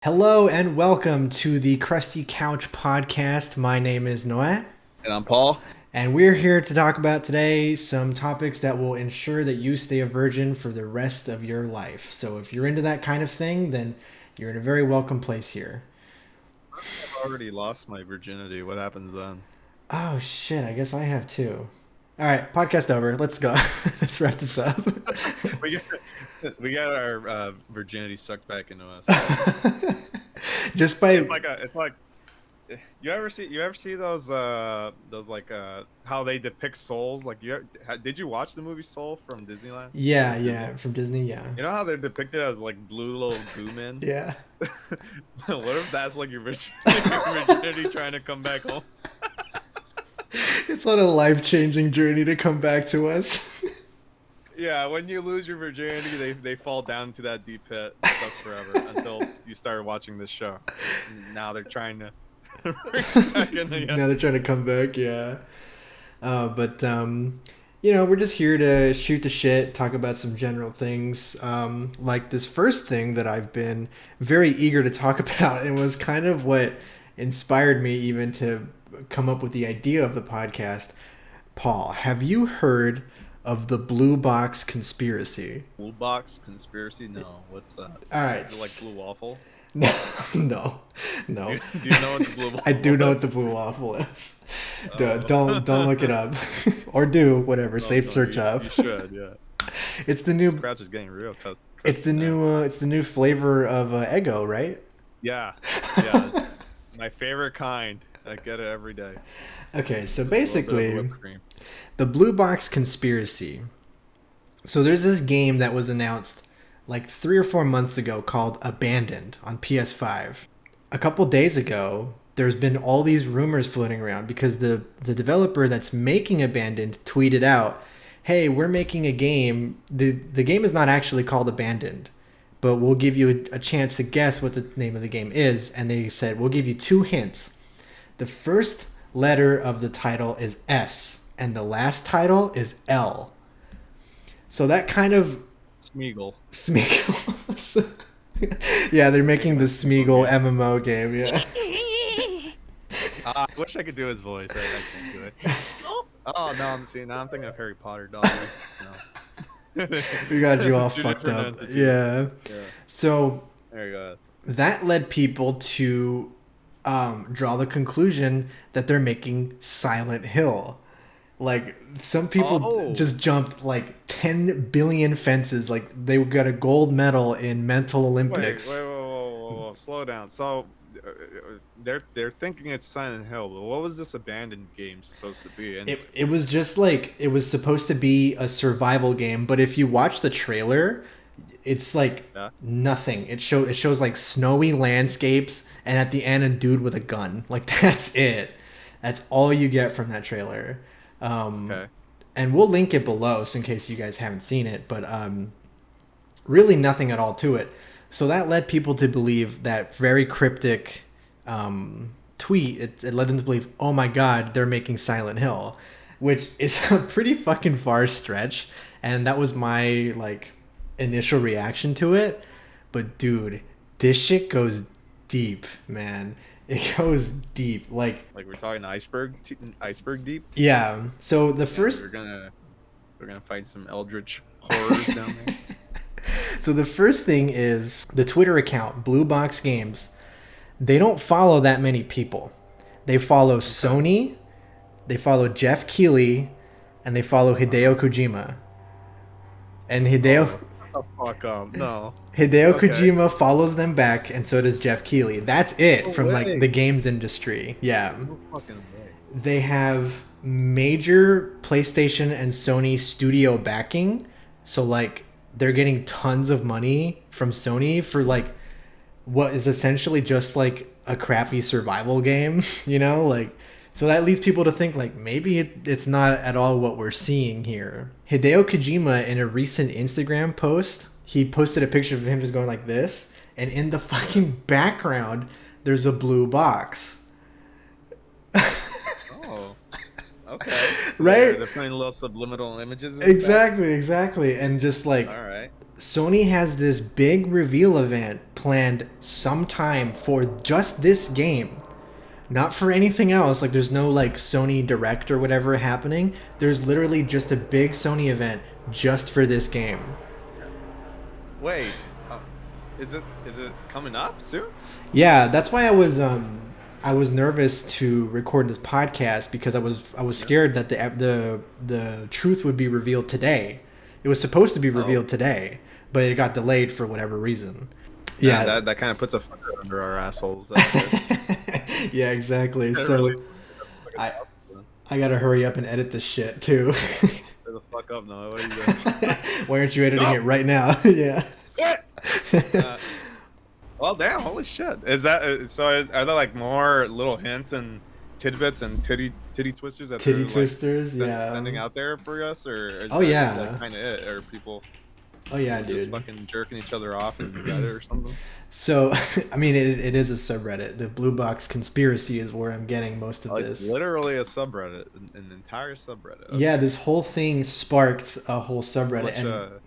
Hello and welcome to the Crusty Couch podcast. My name is Noah, And I'm Paul. and we're here to talk about today some topics that will ensure that you stay a virgin for the rest of your life. So if you're into that kind of thing, then you're in a very welcome place here. I've already lost my virginity. What happens then? Oh shit, I guess I have too. All right, podcast over. Let's go. Let's wrap this up. We we got our virginity sucked back into us. Just by It's like you ever see those like how they depict souls? Like did you watch the movie Soul from Disneyland? yeah, From Disney? yeah, from Disney, yeah. You know how they're depicted as like blue little goo men? Yeah. What if that's like your virginity trying to come back home? It's not a life-changing journey to come back to us. Yeah, when you lose your virginity, they fall down into that deep pit, stuck forever until you start watching this show. Now they're trying to bring it back in again. Now they're trying to come back, yeah. But we're just here to shoot the shit, talk about some general things. Like this first thing that I've been very eager to talk about, and was kind of what inspired me even to come up with the idea of the podcast. Paul, have you heard of the Blue Box conspiracy? Blue box conspiracy? No, what's that? All right. Is it like blue waffle? No, no, Do no. do you know what the blue waffle I do know what is? the blue waffle is. Oh. Don't look it up, or do whatever. No, Safe no, search you, up. you should, yeah. It's the This new. crouch is getting real tough. It's the new. It's the new flavor of Eggo, right? Yeah, yeah. My favorite kind. I get it every day. Okay, so A little bit of basically, whipped cream. the Blue Box conspiracy. So there's this game that was announced like 3 or 4 months ago called Abandoned on PS5. A couple days ago, there's been all these rumors floating around because the developer that's making Abandoned tweeted out, "Hey, we're making a game. The game is not actually called Abandoned, but we'll give you a chance to guess what the name of the game is." And they said, "We'll give you two hints. The first letter of the title is S, and the last title is L." So that kind of Smeagol. Smeagol. Yeah, they're making the Smeagol MMO game. Yeah. I wish I could do his voice. I can't do it. Oh no, now I'm thinking of Harry Potter dog. No. We got you all Two fucked different up. entities. Yeah. Yeah. So There you go. that led people to draw the conclusion that they're making Silent Hill. Like some people Oh. just jumped like 10 billion fences. Like they got a gold medal in mental Wait, Olympics. whoa, slow down. So they're thinking it's Silent Hill, but what was this abandoned game supposed to be? And It was just like it was supposed to be a survival game, but if you watch the trailer, it's like yeah. nothing. It shows like snowy landscapes, and at the end a dude with a gun. Like that's it. That's all you get from that trailer. Okay. And we'll link it below so in case you guys haven't seen it, but really nothing at all to it. So that led people to believe that very cryptic tweet. It led them to believe, oh my god, they're making Silent Hill, which is a pretty fucking far stretch. And that was my like initial reaction to it. But dude, this shit goes deep, man. It goes deep. Like Like we're talking iceberg deep. yeah. So the Yeah, first we're gonna find some eldritch horrors down there. So the first thing is the Twitter account, Blue Box Games. They don't follow that many people. They follow Sony, they follow Jeff Keighley, and they follow Hideo Kojima. And Hideo Oh, fuck up. No. Okay. Kojima follows them back, and so does Jeff Keighley. That's it No from way. like the games industry. Yeah. No fucking way. They have major PlayStation and Sony studio backing. So like they're getting tons of money from Sony for like what is essentially just like a crappy survival game, like so that leads people to think like maybe it's not at all what we're seeing here. Hideo Kojima in a recent Instagram post, he posted a picture of him just going like this, and in the fucking background there's a blue box. Oh. Okay. Right? They're putting little subliminal images in the Exactly, and just like back. All right. Sony has this big reveal event planned sometime for just this game. Not for anything else. Like, there's no, like, Sony Direct or whatever happening. There's literally just a big Sony event just for this game. Wait, is it coming up soon? Yeah, that's why I was nervous to record this podcast because I was scared that the truth would be revealed today. It was supposed to be revealed today, but it got delayed for whatever reason. Yeah, that kind of puts a fucker under our assholes. That's it. yeah, exactly. That So really I gotta hurry up and edit this shit too. Shut the fuck up, Noah. What are you doing? Why aren't you editing it right now? Yeah. Well, damn! Holy shit! Is that so? Are there like more little hints and tidbits and titty twisters that Titty they're, twisters, like, yeah. sending out there for us, or is Oh, that, yeah. that kind of it, or people Oh yeah, just dude. fucking jerking each other off in Reddit or something? So, I mean, it is a subreddit. The Blue Box Conspiracy is where I'm getting most of Like, this. literally a subreddit, an entire subreddit. Okay. Yeah, this whole thing sparked a whole subreddit.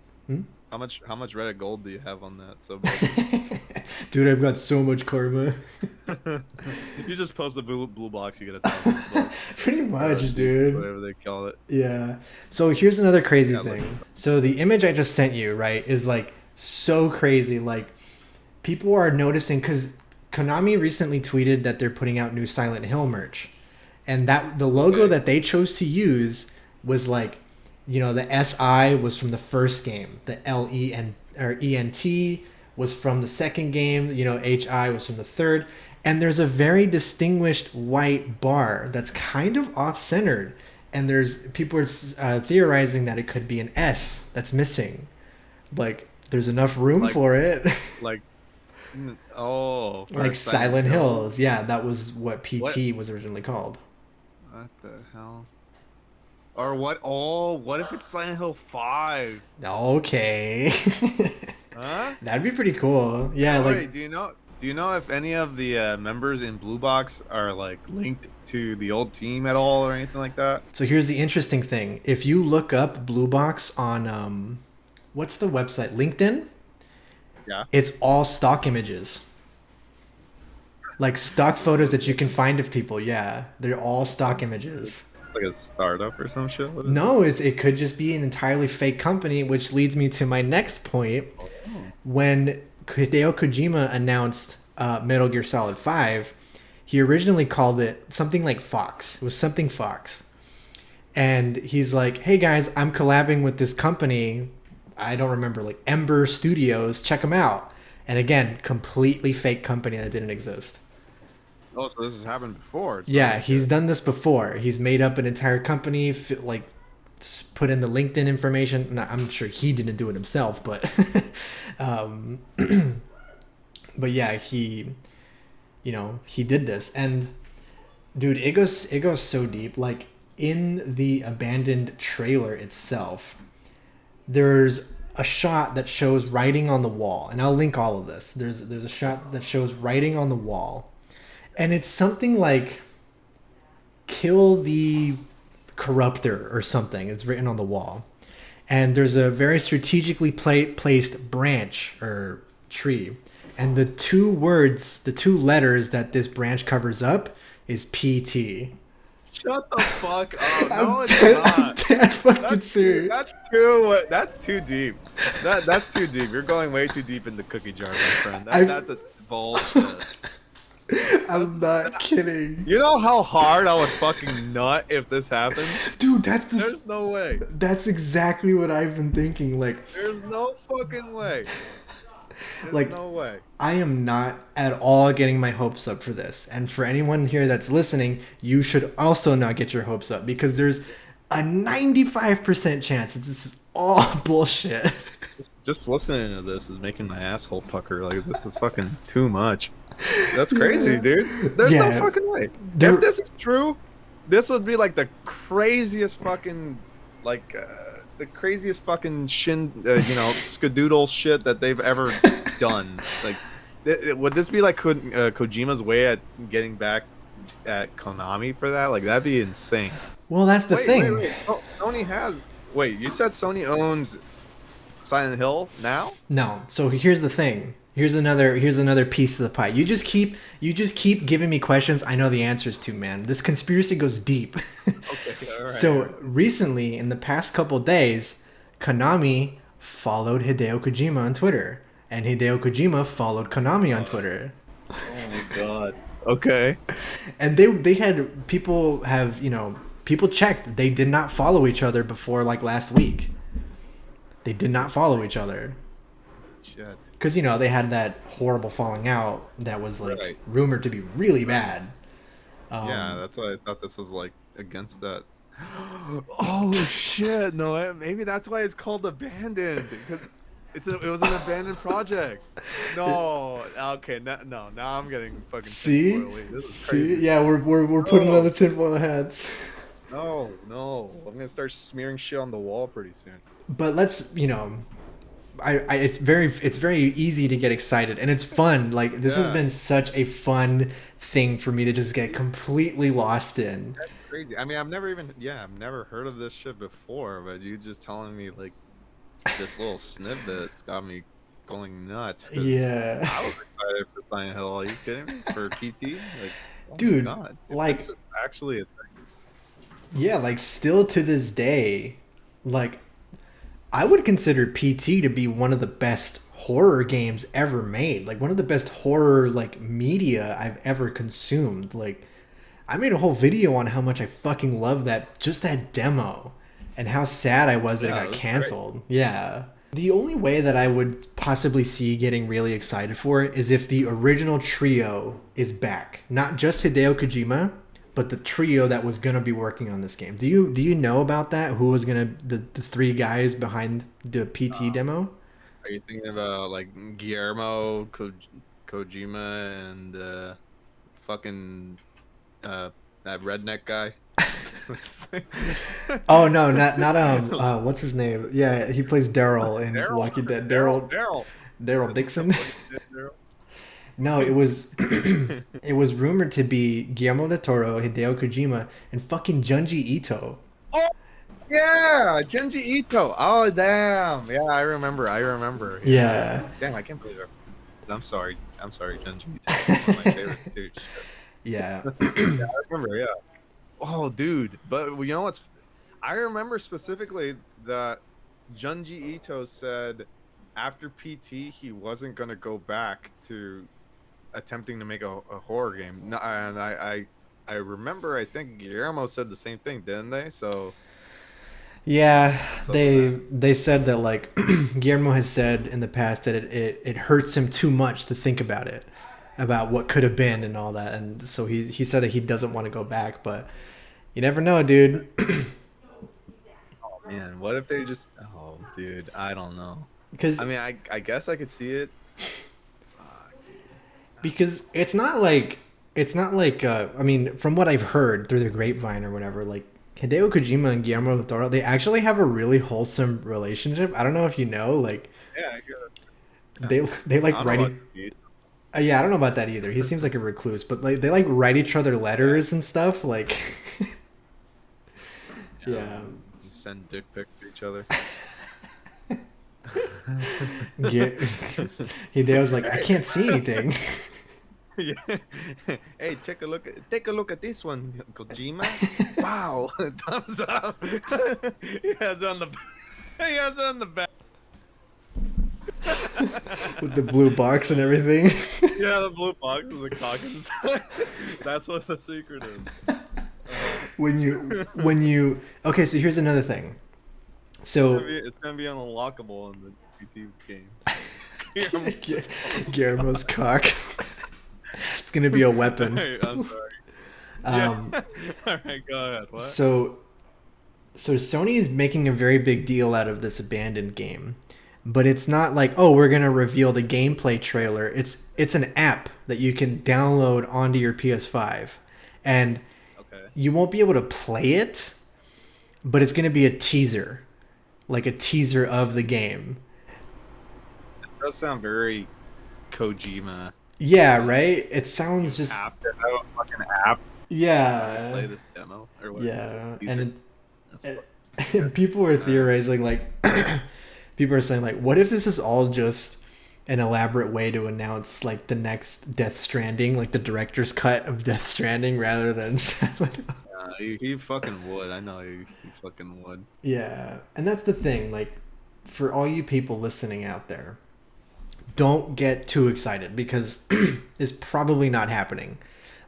How much Reddit gold do you have on that subreddit? Dude, I've got so much karma. You just post the blue box, you get $1,000. Pretty much, dude. Whatever they call it. Yeah. So here's another crazy Yeah, thing. So the image I just sent you, right, is like so crazy. Like, people are noticing because Konami recently tweeted that they're putting out new Silent Hill merch, and that the logo that they chose to use was like, you know, the SI was from the first game, the ENT was from the second game, you know, HI was from the third, and there's a very distinguished white bar that's kind of off-centered, and there's people are theorizing that it could be an S that's missing. Like, there's enough room for it. Like, like Silent Hills. Yeah, that was what PT was originally called. What the hell? Or what? Oh, what if it's Silent Hill 5? Okay. Huh? That'd be pretty cool. Yeah, Wait, like, do you know if any of the members in Blue Box are like linked to the old team at all or anything like that? so here's the interesting thing. If you look up Blue Box on what's the website? LinkedIn? Yeah. It's all stock images. Like stock photos that you can find of people. Yeah, they're all stock images. Like a startup or some shit? What is No, it could just be an entirely fake company, which leads me to my next point. When Hideo Kojima announced Metal Gear Solid 5, he originally called it something like Fox. It was something Fox. And he's like, hey guys, I'm collabing with this company. I don't remember, like Ember Studios. Check them out. And again, completely fake company that didn't exist. Oh, so this has happened before. Yeah, he's done this before. He's made up an entire company, like put in the LinkedIn information. No, I'm sure he didn't do it himself, but but yeah, he did this. And dude, it goes so deep. Like, in the abandoned trailer itself, there's a shot that shows writing on the wall, and I'll link all of this. There's a shot that shows writing on the wall, and it's something like "kill the corruptor" or something. It's written on the wall, and there's a very strategically placed branch or tree, and the two letters that this branch covers up is PT. Shut the fuck up! No, I'm it's dead, not. I'm dead fucking serious. That's too deep. That's too deep. You're going way too deep in the cookie jar, my friend. That's bullshit. I'm not kidding. You know how hard I would fucking nut if this happened? Dude, There's no way. That's exactly what I've been thinking. Like, There's no fucking way. There's like, no way. I am not at all getting my hopes up for this. And for anyone here that's listening, you should also not get your hopes up, because there's a 95% chance that this is all bullshit. Just listening to this is making my asshole pucker. Like, this is fucking too much. That's crazy, dude. There's no fucking way. If this is true, this would be like the craziest fucking, like, the craziest fucking skadoodle shit that they've ever done. Like, would this be like Kojima's way at getting back at Konami for that? Like, that'd be insane. Well, that's the thing. Wait. Sony has. Wait, you said Sony owns Silent Hill now? No. So here's the thing. Here's another piece of the pie. You just keep giving me questions I know the answers to, man. This conspiracy goes deep. Okay, all right. So recently, in the past couple days, Konami followed Hideo Kojima on Twitter, and Hideo Kojima followed Konami on Twitter. Oh my god. Okay. And they had people checked, they did not follow each other before like last week. They did not follow each other. Shit. Because, they had that horrible falling out that was, like, Right. rumored to be really bad. Yeah, that's why I thought this was like against that. Oh shit! No, maybe that's why it's called Abandoned, because it was an abandoned project. No, okay, no. Now I'm getting fucking tinfoily. This is crazy. Yeah, we're putting on the tinfoil hats. No, I'm gonna start smearing shit on the wall pretty soon. But let's, it's very easy to get excited, and it's fun. Like, this has been such a fun thing for me to just get completely lost in. That's crazy. I mean, I've never heard of this shit before, but you just telling me like this little snippet's got me going nuts. Yeah. I was excited for Silent Hill. Are you kidding me? For PT? Like, oh dude, my God. like, this is actually a thing. Yeah, like, still to this day, like, I would consider PT to be one of the best horror games ever made. Like, one of the best horror, like, media I've ever consumed. Like, I made a whole video on how much I fucking love that demo, and how sad I was that it got canceled. Great. Yeah. The only way that I would possibly see getting really excited for it is if the original trio is back. Not just Hideo Kojima, but the trio that was gonna be working on this game. Do you know about that? Who was gonna the three guys behind the PT demo? Are you thinking about like Guillermo, Kojima, and fucking that redneck guy? What's his name? Oh no, not what's his name? Yeah, he plays Daryl in Walking Dead. Daryl Dixon. No, it was it was rumored to be Guillermo del Toro, Hideo Kojima, and fucking Junji Ito. Oh yeah, Junji Ito. Oh damn. Yeah, I remember. Yeah. Damn, I can't believe it. I'm sorry, Junji Ito. One of my favorites too. Yeah. Yeah, I remember. Yeah. Oh, dude. But you know what's? I remember specifically that Junji Ito said after PT he wasn't gonna go back to attempting to make a horror game. No, and I remember, I think Guillermo said the same thing, didn't they? So yeah, they said that, like, Guillermo has said in the past that it hurts him too much to think about it, about what could have been and all that, and so he said that he doesn't want to go back, but you never know, dude. Oh man, what if they just? Oh, dude, I don't know. Because I mean, I guess I could see it. Because it's not like I mean, from what I've heard through the grapevine or whatever, like, Hideo Kojima and Guillermo del Toro, they actually have a really wholesome relationship. I don't know if you know, like, yeah, they like writing. Yeah, I don't know about that either. He seems like a recluse, but like they like write each other letters and stuff. Like, yeah. Send dick pics to each other. Hideo's like, I can't see anything. Yeah. Hey, take a look at this one, Kojima. Wow, thumbs up. He has it on the back. With the blue box and everything. Yeah, the blue box with the cock inside. That's what the secret is. When you okay, so here's another thing. So it's gonna be unlockable in the PT game. Guillermo's cock. It's gonna be a weapon. I'm sorry. All right, go ahead. What? So Sony is making a very big deal out of this abandoned game, but it's not like, oh, we're gonna reveal the gameplay trailer. It's an app that you can download onto your PS5, and you won't be able to play it, but it's gonna be a teaser, like a teaser of the game. It does sound very Kojima. Yeah, right? It sounds just... App. A fucking app. Yeah. Play this demo or whatever. Yeah. And people were theorizing, like... People are saying like, what if this is all just an elaborate way to announce like the next Death Stranding, like the director's cut of Death Stranding, rather than Silent Hill? He fucking would. I know he fucking would. Yeah, and that's the thing. Like, for all you people listening out there, don't get too excited because it's probably not happening.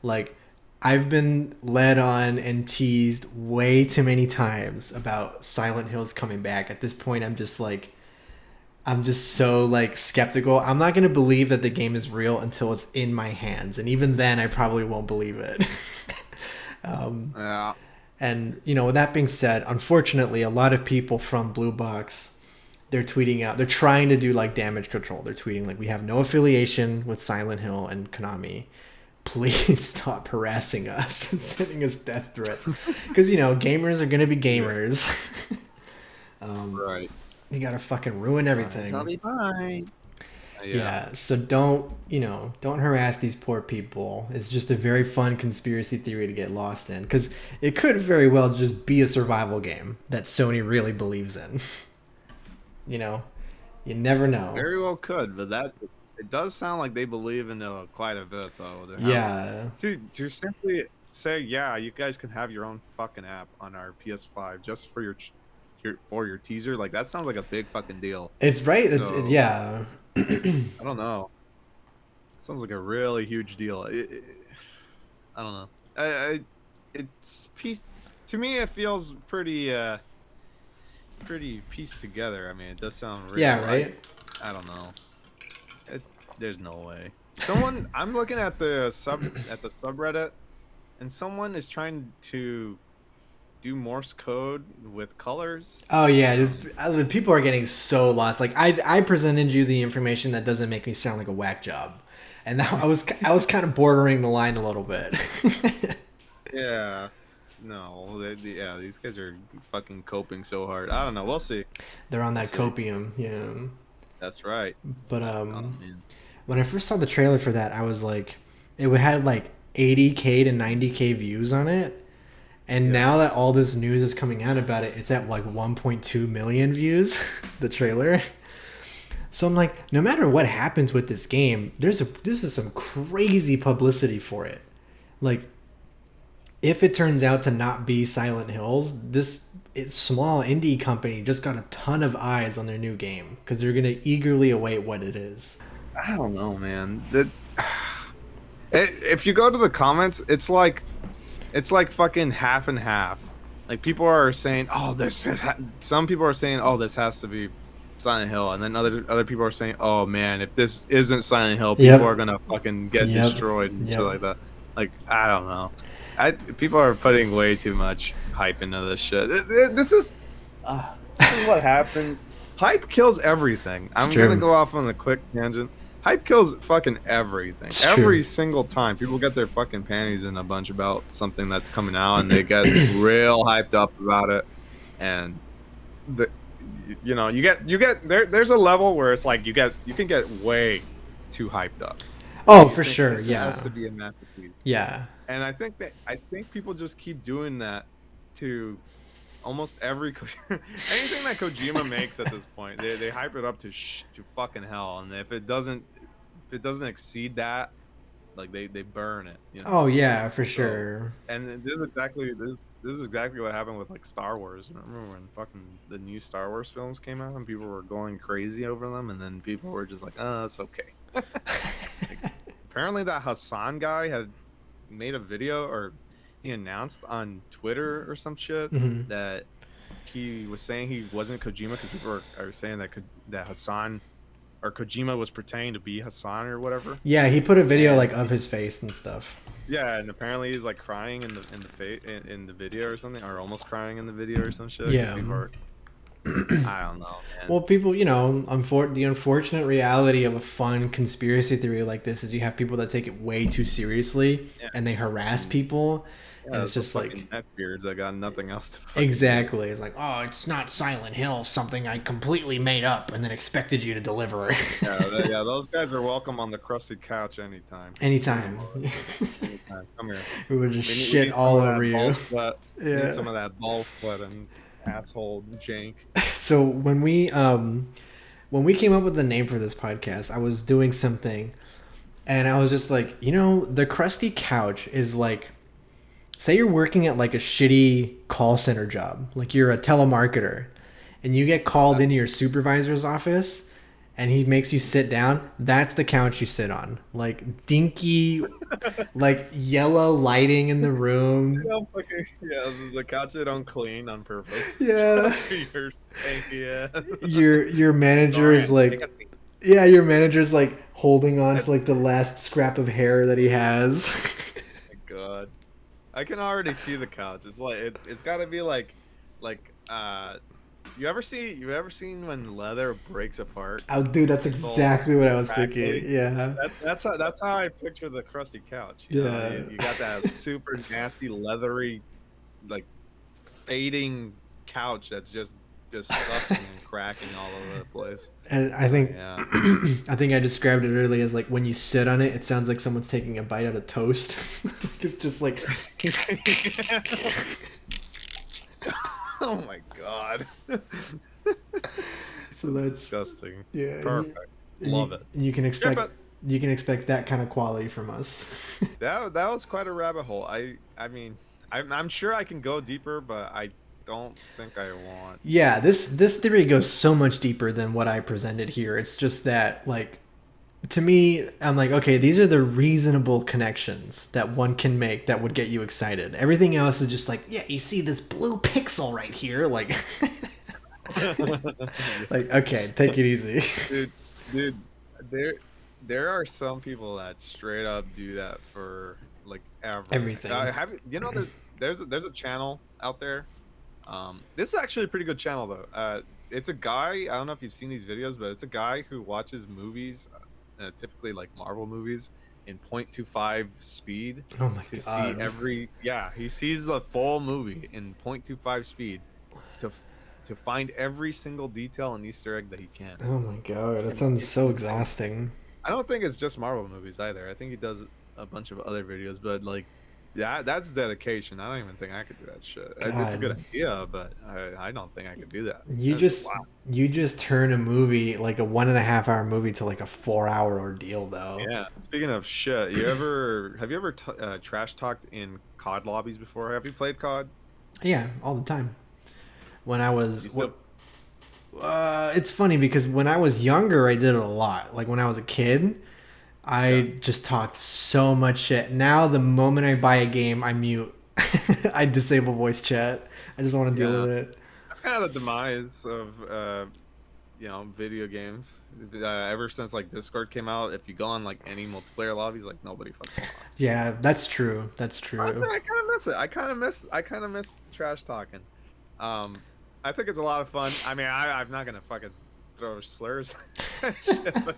Like, I've been led on and teased way too many times about Silent Hill's coming back. At this point, I'm just so like skeptical. I'm not gonna believe that the game is real until it's in my hands, and even then, I probably won't believe it. Yeah. And with that being said, unfortunately, a lot of people from Blue Box, they're tweeting out. They're trying to do like damage control. They're tweeting like, we have no affiliation with Silent Hill and Konami. Please stop harassing us and sending us death threats. Because gamers are gonna be gamers. Right. You gotta fucking ruin everything. I'll be fine. Yeah. So don't harass these poor people. It's just a very fun conspiracy theory to get lost in, because it could very well just be a survival game that Sony really believes in. You never know. Very well could, but it does sound like they believe in it quite a bit, though. Yeah. To simply say, yeah, you guys can have your own fucking app on our PS5 just for your teaser, like that sounds like a big fucking deal. It's right. So, yeah. I don't know. It sounds like a really huge deal. I don't know. It's piece to me. It feels pretty pieced together. I mean, it does sound really, right. I don't know. There's no way. I'm looking at the subreddit, and someone is trying to do Morse code with colors. Oh yeah, the people are getting so lost. Like I presented you the information that doesn't make me sound like a whack job, and I was kind of bordering the line a little bit. Yeah, no, these guys are fucking coping so hard. I don't know. We'll see. They're on that copium. Yeah. That's right. But when I first saw the trailer for that, I was like, it had like 80K to 90K views on it. And now that all this news is coming out about it, it's at like 1.2 million views, the trailer. So I'm like, no matter what happens with this game, this is some crazy publicity for it. Like, if it turns out to not be Silent Hills, it's small indie company just got a ton of eyes on their new game because they're gonna eagerly await what it is. I don't know, man. If you go to the comments, it's like fucking half and half. Like, people are saying, "Oh, some people are saying, "Oh, this has to be Silent Hill," and then other people are saying, "Oh man, if this isn't Silent Hill, people are gonna fucking get destroyed and shit like that." Like, I don't know. People are putting way too much hype into this shit. This is what happened. Hype kills everything. I'm gonna go off on a quick tangent. Hype kills fucking everything. Every single time people get their fucking panties in a bunch about something that's coming out, and they get real hyped up about it, and you get there's a level where it's like you can get way too hyped up. Oh, for sure. Yeah, it has to be a masterpiece. Yeah, and I think people just keep doing that to almost every anything that Kojima makes at this point. They hype it up to fucking hell, and if it doesn't exceed that, like they burn it. Oh yeah, for sure. And this is exactly what happened with like Star Wars. Remember when fucking the new Star Wars films came out and people were going crazy over them, and then people were just like, "Oh, it's okay." Apparently, that Hassan guy had made a video, or he announced on Twitter or some shit that he was saying he wasn't Kojima, because people are saying that Hassan or Kojima was pretending to be Hassan or whatever. Yeah, he put a video like of his face and stuff. Yeah, and apparently he's like crying in the video or something, or almost crying in the video or some shit. Yeah. I don't know, man. Well, people, the unfortunate reality of a fun conspiracy theory like this is you have people that take it way too seriously, and they harass people. Yeah, and it's just like neckbeards that got nothing else to exactly. It's like, oh, it's not Silent Hill, something I completely made up and then expected you to deliver. yeah, those guys are welcome on the Crusty Couch anytime. Anytime. Come here. We would just shit all over you. Yeah, some of that ball sweat and asshole jank. So when we came up with the name for this podcast, I was doing something, and I was just like, the Crusty Couch is like, say you're working at like a shitty call center job, like you're a telemarketer, and you get called into your supervisor's office, and he makes you sit down. That's the couch you sit on, like dinky, like yellow lighting in the room. Yeah, the couch they don't clean on purpose. Yeah. Just for your stanky ass. Your manager is like, yeah, your manager's like holding on to like the last scrap of hair that he has. Oh my God, I can already see the couch. It's like it's got to be like you ever seen when leather breaks apart? Oh, dude, that's exactly what I was thinking. Yeah, that's how I picture the Crusty Couch. You got that super nasty leathery, like fading couch that's just sucking and cracking all over the place. And I think I think I described it earlier as like when you sit on it, it sounds like someone's taking a bite out of toast. It's just like. Oh my God. So that's disgusting. Yeah. Perfect. Love it. You can expect that kind of quality from us. that was quite a rabbit hole. I mean, I'm sure I can go deeper, but I don't think I want. Yeah, this theory goes so much deeper than what I presented here. It's just that, like, to me, I'm like, okay, these are the reasonable connections that one can make that would get you excited. Everything else is just like, yeah, you see this blue pixel right here, like, like, okay, take it easy. Dude, there are some people that straight up do that for like everything. There's a channel out there. This is actually a pretty good channel though. It's a guy. I don't know if you've seen these videos, but it's a guy who watches movies, typically like Marvel movies, in 0.25 speed. Oh my to God. See every he sees the full movie in 0.25 speed to find every single detail and Easter egg that he can. Oh my God, that sounds so exhausting. I don't think it's just Marvel movies either. I think he does a bunch of other videos, but like, that's dedication. I don't even think I could do that shit. It's a good idea, but I don't think I could do that. You just turn a movie, like a 1.5 hour movie, to like a 4 hour ordeal, though. Yeah. Speaking of shit, have you ever trash talked in COD lobbies before? Have you played COD? Yeah, all the time. When I was, it's funny because when I was younger, I did it a lot. Like when I was a kid, I just talked so much shit. Now, the moment I buy a game, I mute. I disable voice chat. I just don't want to deal with it. That's kind of the demise of, video games. Ever since like Discord came out, if you go on like any multiplayer lobbies, like nobody fucking wants. Yeah, that's true. That's true. I kind of miss it. I kind of miss trash talking. I think it's a lot of fun. I mean, I'm not gonna fucking throw slurs. Shit, but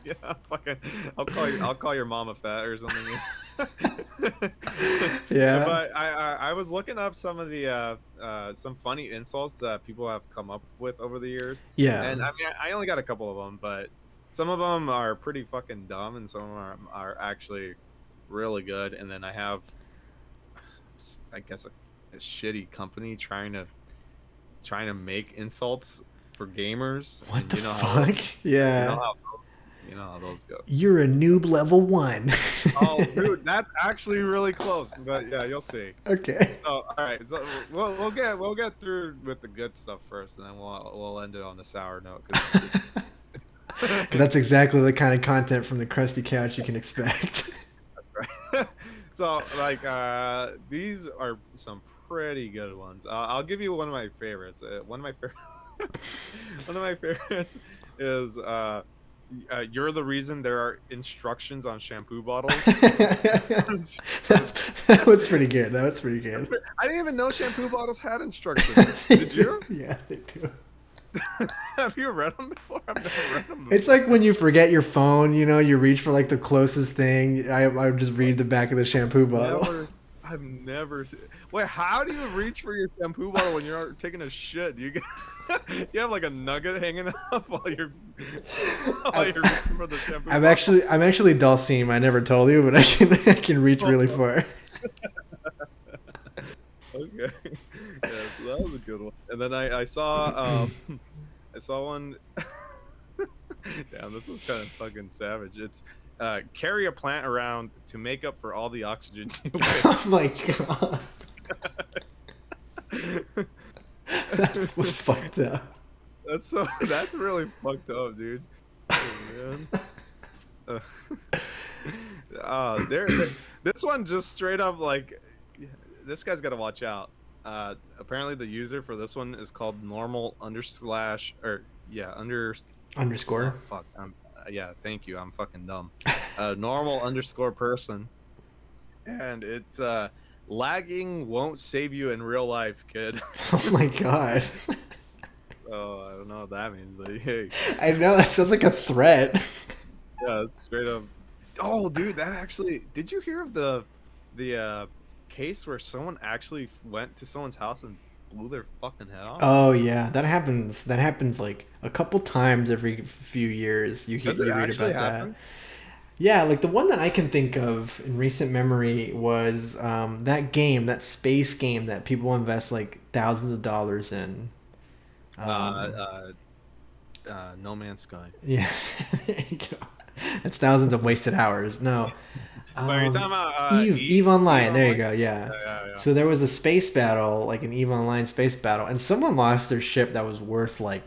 I'll call your mom a fat or something. Yeah. But I was looking up some of the some funny insults that people have come up with over the years. Yeah. And I mean, I only got a couple of them, but some of them are pretty fucking dumb, and some of them are actually really good. And then I have, I guess, a shitty company trying to make insults for gamers. What the fuck? Yeah. You know how those go. You're a noob level 1. Oh, dude, that's actually really close. But yeah, you'll see. Okay. So, all right. So we'll get through with the good stuff first, and then we'll end it on the sour note. That's exactly the kind of content from the Crusty Couch you can expect. That's right. So like these are some pretty good ones. I'll give you one of my favorites. One of my favorites is you're the reason there are instructions on shampoo bottles. That was pretty good. I didn't even know shampoo bottles had instructions. Did you? Yeah, they do. Have you read them before? I've never read them before. It's like when you forget your phone, you reach for like the closest thing. I would just read the back of the shampoo bottle. I've never seen. Wait, how do you reach for your shampoo bottle when you're taking a shit? Do you have like a nugget hanging up while you're reaching for the shampoo I'm bottle? I'm actually Dalsim. I never told you, but I can reach really far. Okay. Yeah, so that was a good one. And then I saw I saw one. Damn, this was kind of fucking savage. It's carry a plant around to make up for all the oxygen you Oh waste. my god. That's what fucked up. That's really fucked up, dude. Oh, man. This one just straight up like, this guy's got to watch out. Apparently the user for this one is called normal underslash or yeah Underscore. oh, fuck. Yeah, thank you. I'm fucking dumb. Normal underscore person, and it's lagging won't save you in real life, kid. Oh my god. Oh, I don't know what that means, but hey. I know, that sounds like a threat. Yeah, it's straight up. Oh, dude, that actually. Did you hear of the case where someone actually went to someone's house and blew their fucking head off? Oh yeah, that happens. That happens like a couple times every few years. You Does it read actually about happen? that. Yeah, like the one that I can think of in recent memory was that game, that space game that people invest like thousands of dollars in. No Man's Sky. Yeah, there you go. That's thousands of wasted hours. No. Wait, are you talking about Eve Online. Eve There you Online? go. Yeah. Yeah. So there was a space battle, like an Eve Online space battle, and someone lost their ship that was worth like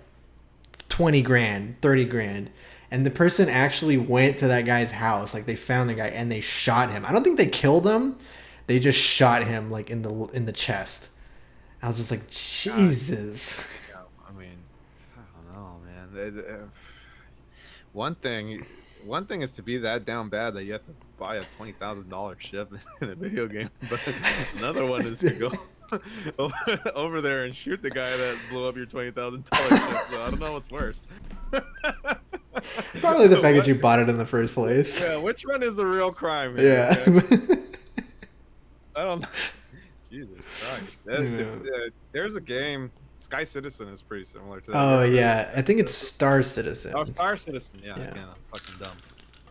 20 grand, 30 grand. And the person actually went to that guy's house, like they found the guy and they shot him. I don't think they killed him. They just shot him like in the chest. I was just like, Jesus. Yeah, I mean, I don't know, man. One thing is to be that down bad that you have to buy a $20,000 ship in a video game, but another one is to go over there and shoot the guy that blew up your $20,000 ship. So I don't know what's worse. Probably the fact that you bought it in the first place. Yeah, which one is the real crime here? Yeah. Okay? I don't know. Jesus Christ. There's a game. Sky Citizen is pretty similar to that. Oh yeah, I think it's Star Citizen. Oh, Star Citizen. Yeah, Yeah. fucking dumb.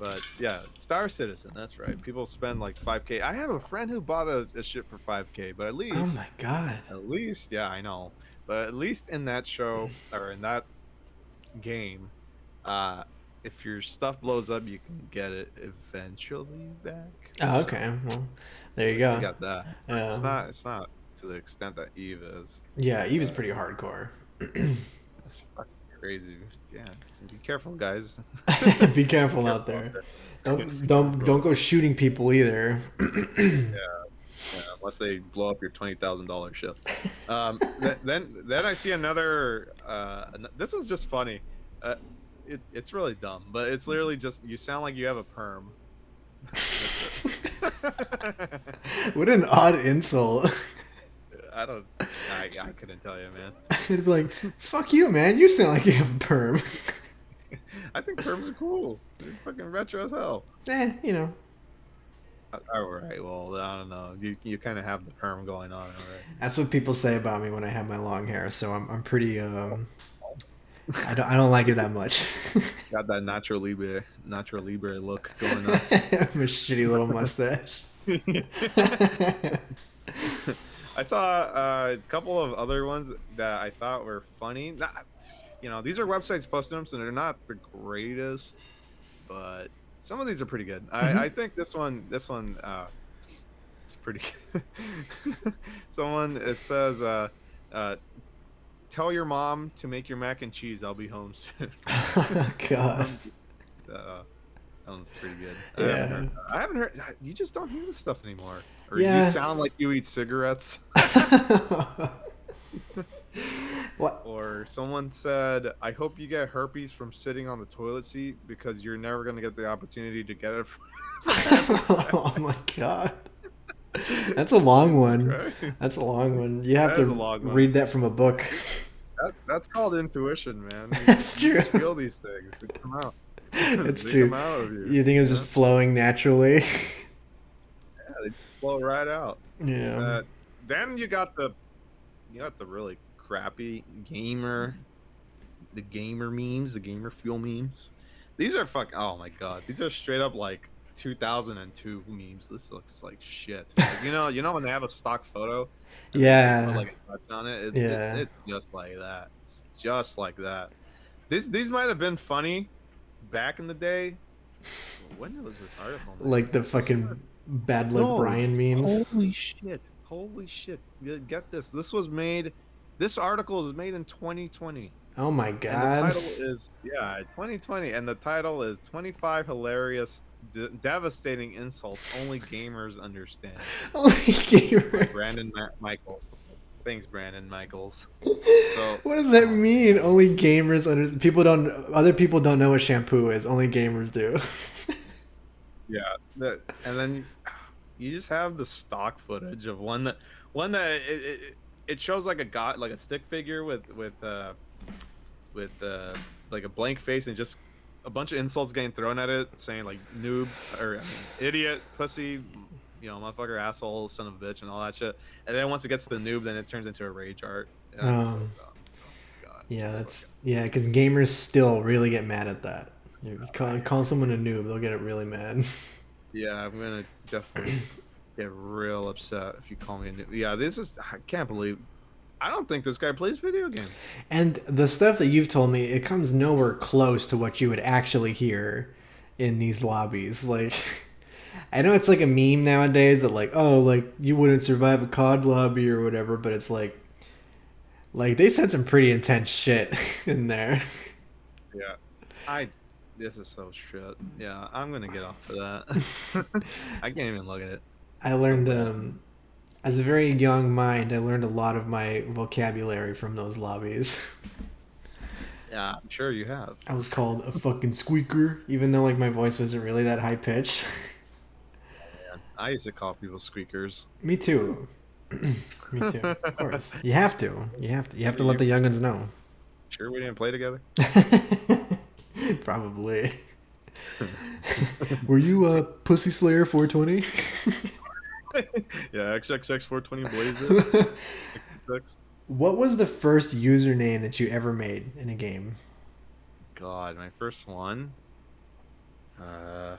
But yeah, Star Citizen. That's right. People spend like 5K. I have a friend who bought a ship for 5K, but at least. Oh my god. At least, yeah, I know. But at least in that show or in that game, if your stuff blows up, you can get it eventually back. Oh, okay. Well, there you I go. got that. Yeah. It's not to the extent that Eve is. Yeah, Eve is pretty hardcore. That's fucking crazy. Yeah, so be careful, guys. Be careful out there. Don't go shooting people either. Yeah, unless they blow up your $20,000 ship. Then I see another. This is just funny. It's really dumb, but it's literally just you sound like you have a perm. What an odd insult. I couldn't tell you, man. It'd be like, fuck you, man. You sound like you have a perm. I think perms are cool. They're fucking retro as hell. You know. All right. Well, I don't know. You kind of have the perm going on, all right? That's what people say about me when I have my long hair. So I'm pretty. I don't like it that much. Got that natural libre look going on. A shitty little mustache. I saw a couple of other ones that I thought were funny. These are websites posting them, so they're not the greatest, but some of these are pretty good. I think this one, it's pretty good. It says, tell your mom to make your mac and cheese. I'll be home soon. Oh, God. That one's pretty good. Yeah. I haven't heard. You just don't hear this stuff anymore. Or Yeah. you sound like you eat cigarettes. What? Or someone said, I hope you get herpes from sitting on the toilet seat because you're never going to get the opportunity to get it from Oh my God. That's a long one. Right? That's a long one. You have That is to a long one. read that from a book. That's called intuition, man. That's You true. just feel these things. They come out. It's They true. come out of you. You think it's just flowing naturally? Yeah, they flow right out. Yeah. Then you got the really crappy gamer memes, the gamer fuel memes. These are oh my God, these are straight up like 2002 memes. This looks like shit. Like, you know when they have a stock photo, and they Yeah. put, like a touch on it. Yeah. It's just like that. It's just like that. These might have been funny back in the day. When was this article made? Like the fucking bad luck No, Brian memes. holy shit. Holy shit. Get this. This article is made in 2020. Oh my And the god. title is, 2020. And the title is 25 Hilarious, Devastating Insults Only Gamers Understand. Only By gamers. Brandon Michaels. Thanks, Brandon Michaels. So, What does that mean? Only gamers other people don't know what shampoo is. Only gamers do. yeah. And then you just have the stock footage of one that it shows like like a stick figure with like a blank face and just a bunch of insults getting thrown at it, saying like noob or idiot, pussy, motherfucker, asshole, son of a bitch, and all that shit. And then once it gets to the noob, then it turns into a rage art. And that's so dumb. Oh god. Yeah, because gamers still really get mad at that. You call someone a noob, they'll get really mad. Yeah, I'm gonna definitely get real upset if you call me a noob. Yeah, I can't believe. I don't think this guy plays video games. And the stuff that you've told me, it comes nowhere close to what you would actually hear in these lobbies. Like, I know it's like a meme nowadays that like, oh, like you wouldn't survive a COD lobby or whatever, but it's like they said some pretty intense shit in there. Yeah, this is so shit. Yeah, I'm gonna get off of that. I can't even look at it. I learned, as a very young mind, I learned a lot of my vocabulary from those lobbies. Yeah, I'm sure you have. I was called a fucking squeaker, even though like my voice wasn't really that high pitched. Man, I used to call people squeakers. Me too. Me too. Of course. You have to. You have to let the youngins know. Sure, we didn't play together. Probably. Were you a Pussy Slayer 420? Yeah, XXX 420 Blazer. XXX. What was the first username that you ever made in a game? God, my first one. I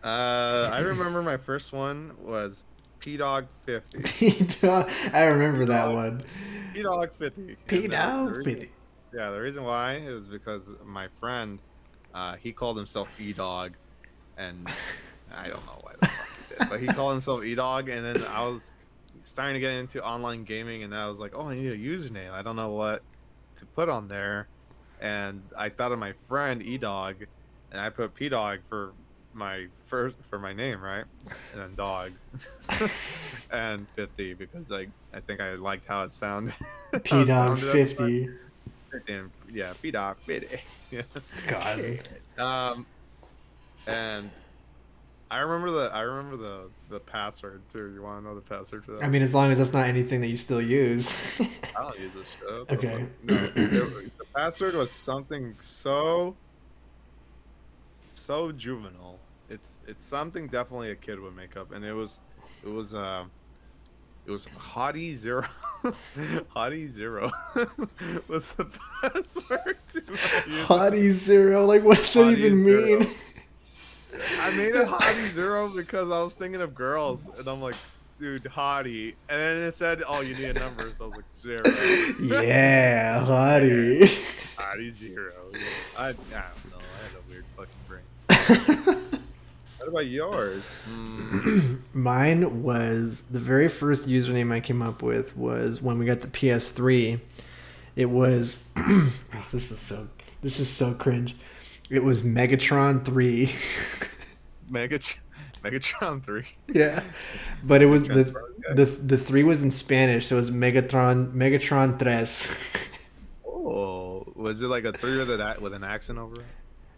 remember my first one was PDog50. I remember that one. PDog50. PDog50. Yeah, the reason why is because my friend, he called himself E-Dog, and I don't know why the fuck he did, but he called himself E-Dog, and then I was starting to get into online gaming, and I was like, oh, I need a username. I don't know what to put on there, and I thought of my friend E-Dog, and I put P-Dog for my name, right? And then dog. And 50 because I think I liked how it sounded. P-Dog 50. And yeah, P-Dog 50. Yeah. God. And I remember the password too. You want to know the password for that? I mean, as long as that's not anything that you still use. I don't use this shit. Okay. No, the password was something so juvenile. It's something definitely a kid would make up, and it was Hottie Zero. Hottie Zero was the password to Hottie Zero, like what does that even mean? I made it Hottie Zero because I was thinking of girls, and I'm like, dude, Hottie, and then it said, oh, you need a number, so I was like, 0. Yeah, Hottie. Hottie Zero. Yeah. I don't know. I had a weird fucking brain. What about yours? Mine was the very first username I came up with was when we got the PS3. It was this is so cringe. It was Megatron 3. Megatron 3. Yeah, but it was the 3 was in Spanish, so it was Megatron Tres. Oh, was it like a 3 with an accent over it?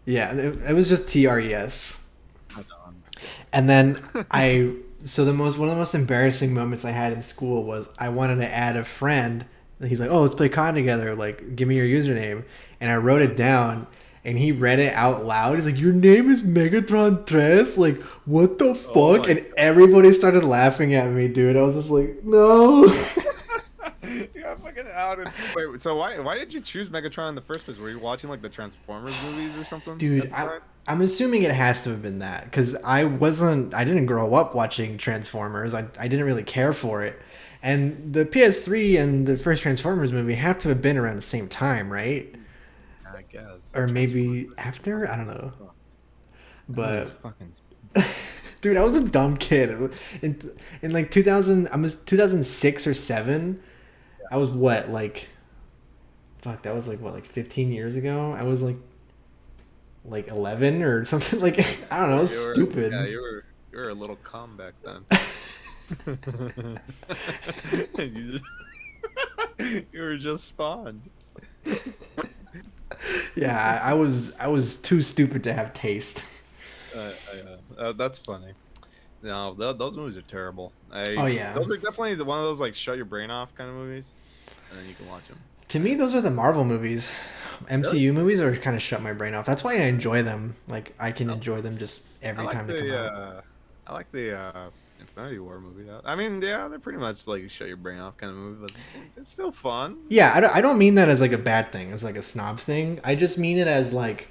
Yeah, it was just TRES. And then one of the most embarrassing moments I had in school was I wanted to add a friend. He's like, "Oh, let's play COD together. Like, give me your username." And I wrote it down, and he read it out loud. He's like, "Your name is Megatron Tres? Like, what the fuck?" And everybody started laughing at me, dude. I was just like, "No." You got fucking outed. Wait, so why did you choose Megatron in the first place? Were you watching like the Transformers movies or something? Dude, I'm assuming it has to have been that, because I didn't grow up watching Transformers. I didn't really care for it. And the PS3 and the first Transformers movie have to have been around the same time, right? I guess. Or Transformers. maybe after? I don't know. That movie But fucking. dude, I was a dumb kid. In like 2000, I was 2006 or 7. I was what, like fuck, that was like what, like 15 years ago? I was like 11 or something like I don't know, You were, stupid. yeah, you were a little calm back then. you, you were just spawned. Yeah, I was too stupid to have taste. That's funny. No, those movies are terrible. Oh yeah. Those are definitely one of those like shut your brain off kind of movies, and then you can watch them. To me, those are the Marvel movies. Really? MCU movies are kind of shut my brain off. That's why I enjoy them. Like I can enjoy them just I every like time they come out. I like the Infinity War movie. I mean, yeah, they're pretty much like shut your brain off kind of movie, but it's still fun. Yeah, I don't mean that as like a bad thing, as like a snob thing. I just mean it as like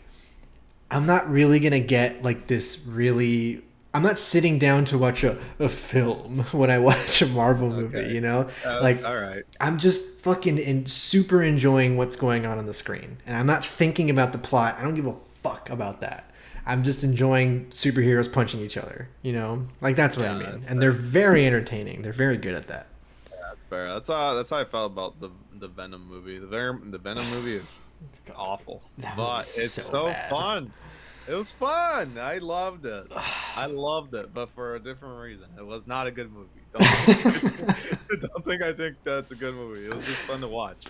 I'm not really gonna get like this really. I'm not sitting down to watch a film when I watch a Marvel movie, Okay. you know? Like, All right. I'm just fucking super enjoying what's going on the screen. And I'm not thinking about the plot. I don't give a fuck about that. I'm just enjoying superheroes punching each other, you know? Like, that's what I Yeah, mean. that's And fair. they're very entertaining. They're very good at that. That's fair. That's how I felt about the Venom movie. The Venom movie is awful, That but movie's it's so so bad. fun. It was fun. I loved it. I loved it, but for a different reason. It was not a good movie. I think that's a good movie. It was just fun to watch.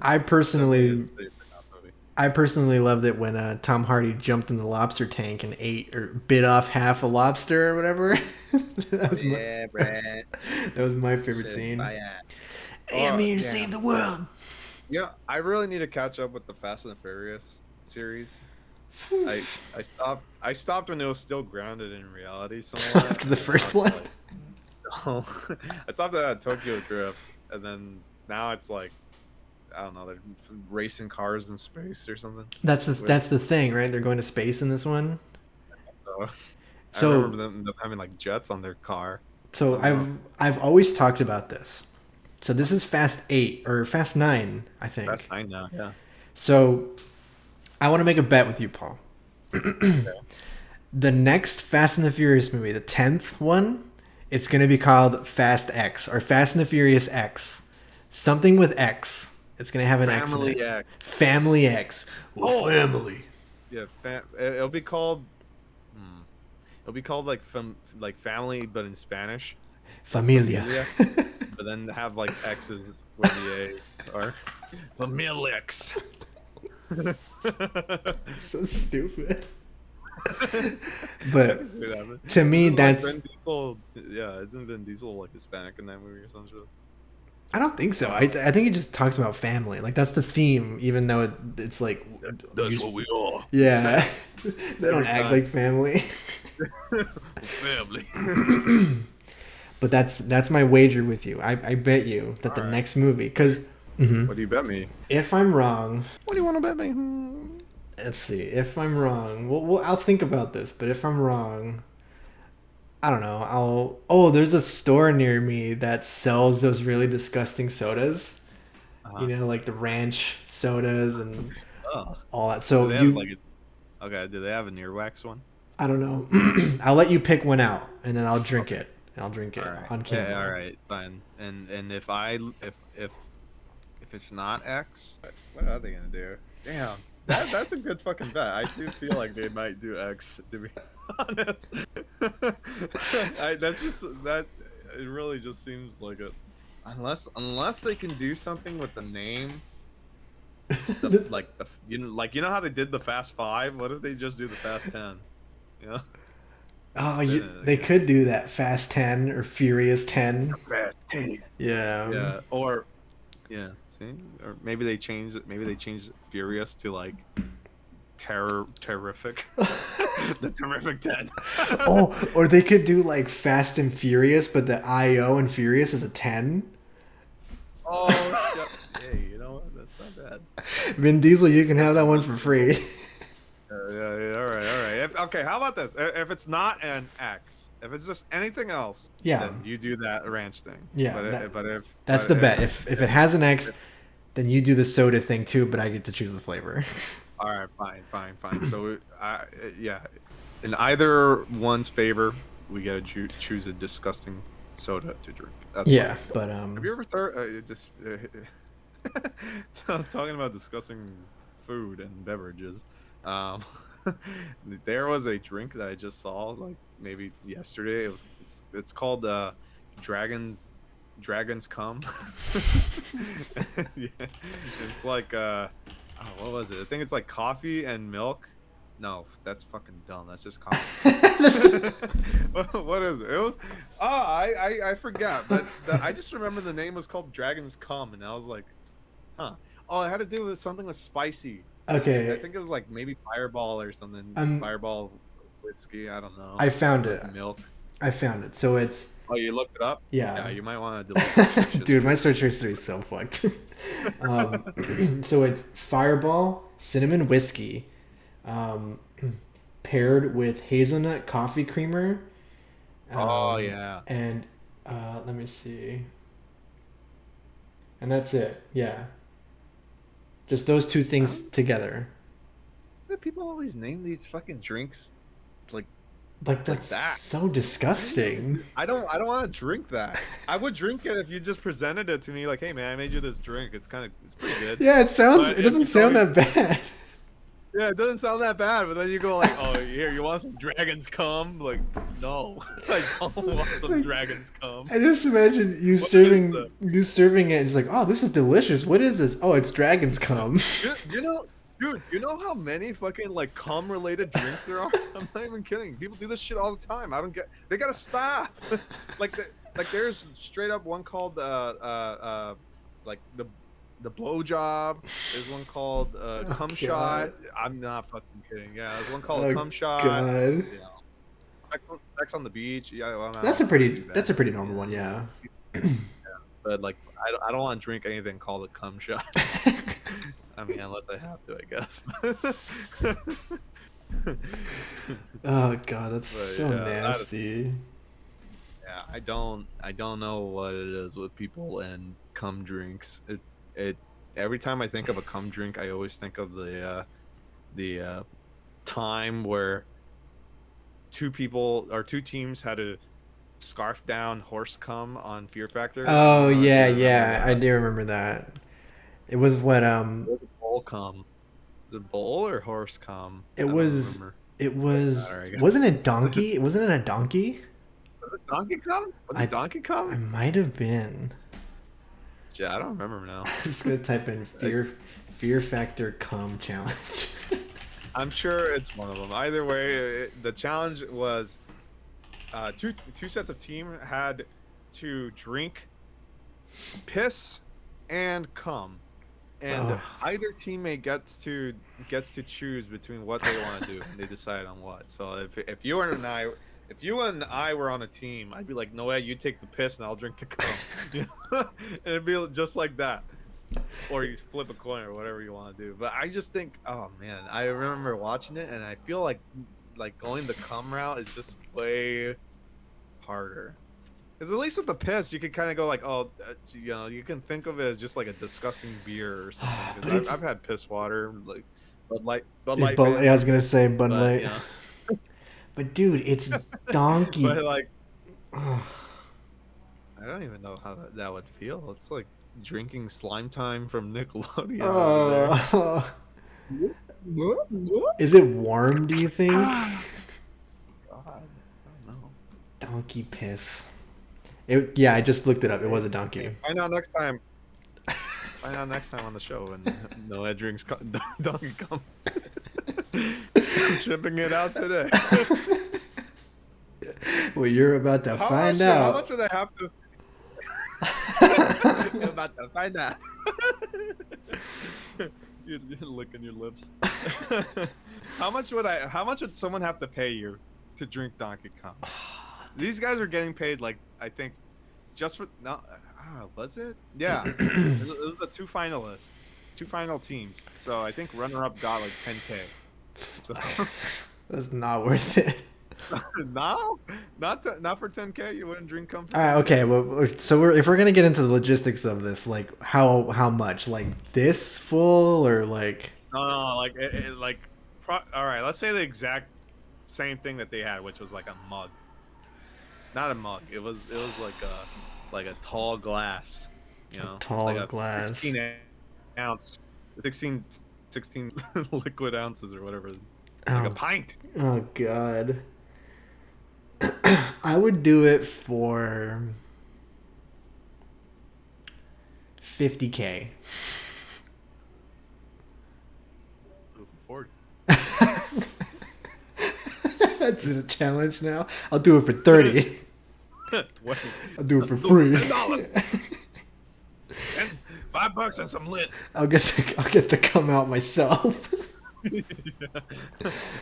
I Definitely personally his favorite movie. I personally loved it when Tom Hardy jumped in the lobster tank and ate or bit off half a lobster or whatever. that, was my, Yeah, Brad. that was my favorite scene. Hey, I'm here to Yeah. save the world. Yeah, I really need to catch up with the Fast and the Furious series. I stopped when it was still grounded in reality somewhere. After the first one? I stopped at Tokyo Drift, and then now it's like I don't know, they're racing cars in space or something. That's the thing, right? They're going to space in this one. So I So remember them having like jets on their car. so I don't know. I've always talked about this. So this is Fast 8 or Fast 9, I think. That's 9 now, yeah. So I want to make a bet with you, Paul. Okay. The next Fast and the Furious movie, the 10th one, it's going to be called Fast X or Fast and the Furious X. Something with X. It's going to have an X in Family it. X. Family X. Well, family. Yeah, it'll be called. It'll be called like family, but in Spanish. Familia. But then have like X's where the A are. Familix. So stupid. But to me, Isn't, that's. Vin Diesel, yeah, isn't Vin Diesel like Hispanic in that movie or something? I don't think so. I think it just talks about family. Like that's the theme, even though it's like. That's what we are. Yeah, they don't Every act time. like family. Family. But that's my wager with you. I bet you that the Alright. next movie, because What do you bet me? if I'm wrong, What do you want to bet me? let's see. If I'm wrong, well, I'll think about this. But if I'm wrong, I don't know. There's a store near me that sells those really disgusting sodas. Uh-huh. You know, like the ranch sodas and Oh. all that. Do So they have okay, do they have an earwax one? I don't know. I'll let you pick one out, and then I'll drink it. I'll drink it on camera. Yeah, all right, fine. And if it's not X, what are they gonna do? Damn, that's a good fucking bet. I do feel like they might do X, to be honest. That's just that. It really just seems like it. Unless they can do something with the name. You know how they did the Fast 5? What if they just do the Fast 10? You know? Oh, they could do that. Fast 10 or Furious 10. Fast 10. Yeah. Yeah, see, or maybe they change it. Maybe they change Furious to like terrific, the terrific 10. Or they could do like Fast and Furious, but the IO and Furious is a 10. Oh, hey, you know what? That's not bad. Vin Diesel, you can have that one for free. Yeah, all right. Okay, how about this? If it's not an X, if it's just anything else, Yeah. then you do that ranch thing. Yeah. That's but the bet. If it has an X, then you do the soda thing too, but I get to choose the flavor. all right, fine. So, yeah, in either one's favor, we gotta choose a disgusting soda to drink. That's Yeah, fine. but Have you ever talking about discussing food and beverages? Um, there was a drink that I just saw like maybe yesterday. It's called Dragons Cum. Yeah, it's like what was it? I think it's like coffee and milk. No, that's fucking dumb. That's just coffee. What is it? It was I forgot, but I just remember the name was called Dragon's Cum, and I was like, huh. Oh, it had to do with something with spicy. Okay. I think it was like maybe Fireball or something. Fireball whiskey. I don't know. I found it. Milk. I found it. So it's. Oh, you looked it up? Yeah. Yeah, you might want to. Dude, my search history is so fucked. So it's Fireball, cinnamon whiskey, paired with hazelnut coffee creamer. Oh yeah. And let me see. And that's it. Yeah. Just those two things together. Why do people always name these fucking drinks like that's that? So disgusting. I don't want to drink that. I would drink it if you just presented it to me like, hey man, I made you this drink. It's pretty good. Yeah, it doesn't sound that bad. Yeah, it doesn't sound that bad, but then you go like, oh, here, you want some Dragon's Cum? Like, no, I don't want some Dragon's Cum. I just imagine you serving it and just like, oh, this is delicious. What is this? Oh, it's Dragon's Cum. Dude, you know how many fucking like cum related drinks there are? I'm not even kidding. People do this shit all the time. I don't get. They gotta stop. like there's straight up one called like the blowjob. There's one called cum shot. I'm not fucking kidding. Yeah, there's one called cum shot. God. You know, sex on the beach. Yeah, well, that's a pretty normal one. Yeah. But like, I don't want to drink anything called a cum shot. I mean, unless I have to, I guess. Oh god, that's so nasty. Yeah, I don't know what it is with people and cum drinks. It every time I think of a cum drink, I always think of the time where two teams had to scarf down horse cum on Fear Factor. Oh yeah, I do remember that. It was what bull cum. The bull or horse cum? It was. Wasn't it donkey? Wasn't it a donkey? Was it Donkey Kong? Was it Donkey Kong? I might have been. Yeah, I don't remember now. I'm just gonna type in Fear Factor cum challenge. I'm sure it's one of them. Either way, the challenge was two sets of team had to drink piss and cum. And either teammate gets to choose between what they want to do, and they decide on what. So if you and I were on a team, I'd be like, no way, you take the piss and I'll drink the cum. You know? And it'd be just like that. Or you flip a coin or whatever you want to do. But I just think, oh man, I remember watching it, and I feel like going the cum route is just way harder. Because at least with the piss, you can kind of go like, oh, you know, you can think of it as just like a disgusting beer or something. Because I've had piss water, like Bud Light. I was gonna say Bud Light. You know. But dude, it's donkey. But like, I don't even know how that would feel. It's like drinking Slime Time from Nickelodeon. Is it warm? Do you think? God, I don't know. Donkey piss. I just looked it up. It was a donkey. Find out next time. Find out next time on the show, and Noah drinks donkey cum. I'm shipping it out today. Well, you're about to find out. How much would I have to? You're about to find out. You're licking your lips. How much would someone have to pay you to drink Donkey Kong? These guys are getting paid, like, I think, just for was it? Yeah, it was the two finalists, two final teams. So I think runner-up got like 10K. So, That's not worth it. No, not for 10K. You wouldn't drink come for All right, 10K. okay. Well, so if we're gonna get into the logistics of this, like how much, like this full or like No, like all right. Let's say the exact same thing that they had, which was like a mug, not a mug. It was like a tall glass, a like tall a glass? 16 ounce, 16, 16 liquid ounces or whatever, like a Oh, pint. oh God. I would do it for 50K. Ooh, 40. That's a challenge now. I'll do it for 30. 20. I'll do it for free. $10. $5 and some lit. I'll get to come out myself.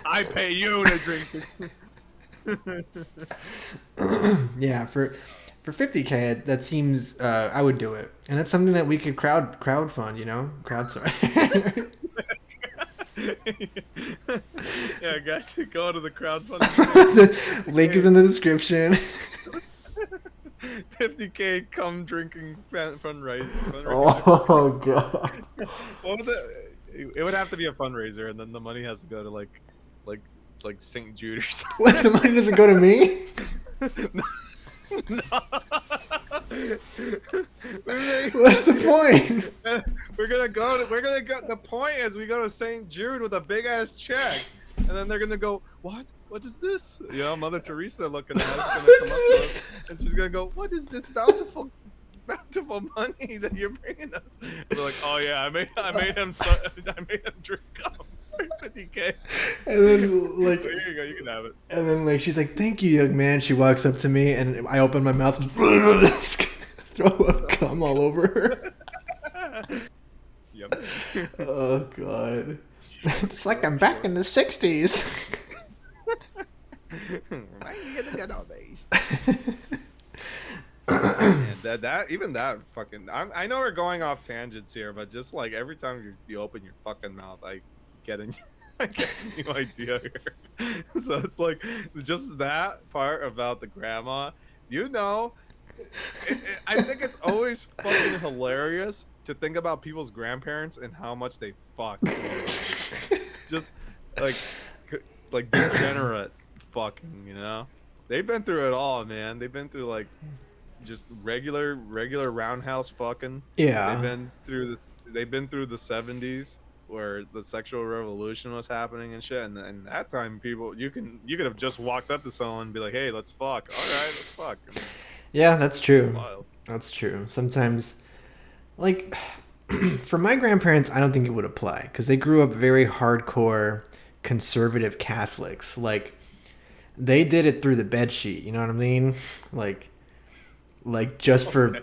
I pay you to drink it. Yeah, for 50K, that seems I would do it, and that's something that we could crowdfund. Crowdsource. Yeah, guys, go to the crowdfunding. The link is in the description. 50K come drinking fundraiser. Oh God. What would it would have to be a fundraiser, and then the money has to go to like St. Jude or something. What? The money doesn't go to me? No. What's the point? We're gonna go. The point is, we go to St. Jude with a big ass check, and then they're gonna go, "What? What is this?" Mother Teresa looking at us, gonna come up to us, and she's gonna go, "What is this bountiful money that you're bringing us?" We're like, "Oh yeah, I made him drink up for 50K." And then like, Here you go, you can have it. and then like she's like, "Thank you, young man." She walks up to me, and I open my mouth and throw up cum all over her. Yep. Oh God. It's like I'm back in the '60s. And that fucking. I know we're going off tangents here, but just like every time you open your fucking mouth, I get a new idea here. So it's like just that part about the grandma. I think it's always fucking hilarious to think about people's grandparents and how much they fuck. Just like degenerate fucking, They've been through it all, man. They've been through like just regular roundhouse fucking. Yeah. They've been through the 70s where the sexual revolution was happening and shit, and that time people you could have just walked up to someone and be like, "Hey, let's fuck." All right, let's fuck. Yeah, that's true. Wild. That's true. Sometimes, like, for my grandparents, I don't think it would apply because they grew up very hardcore conservative Catholics. Like, they did it through the bed sheet. You know what I mean? Like just for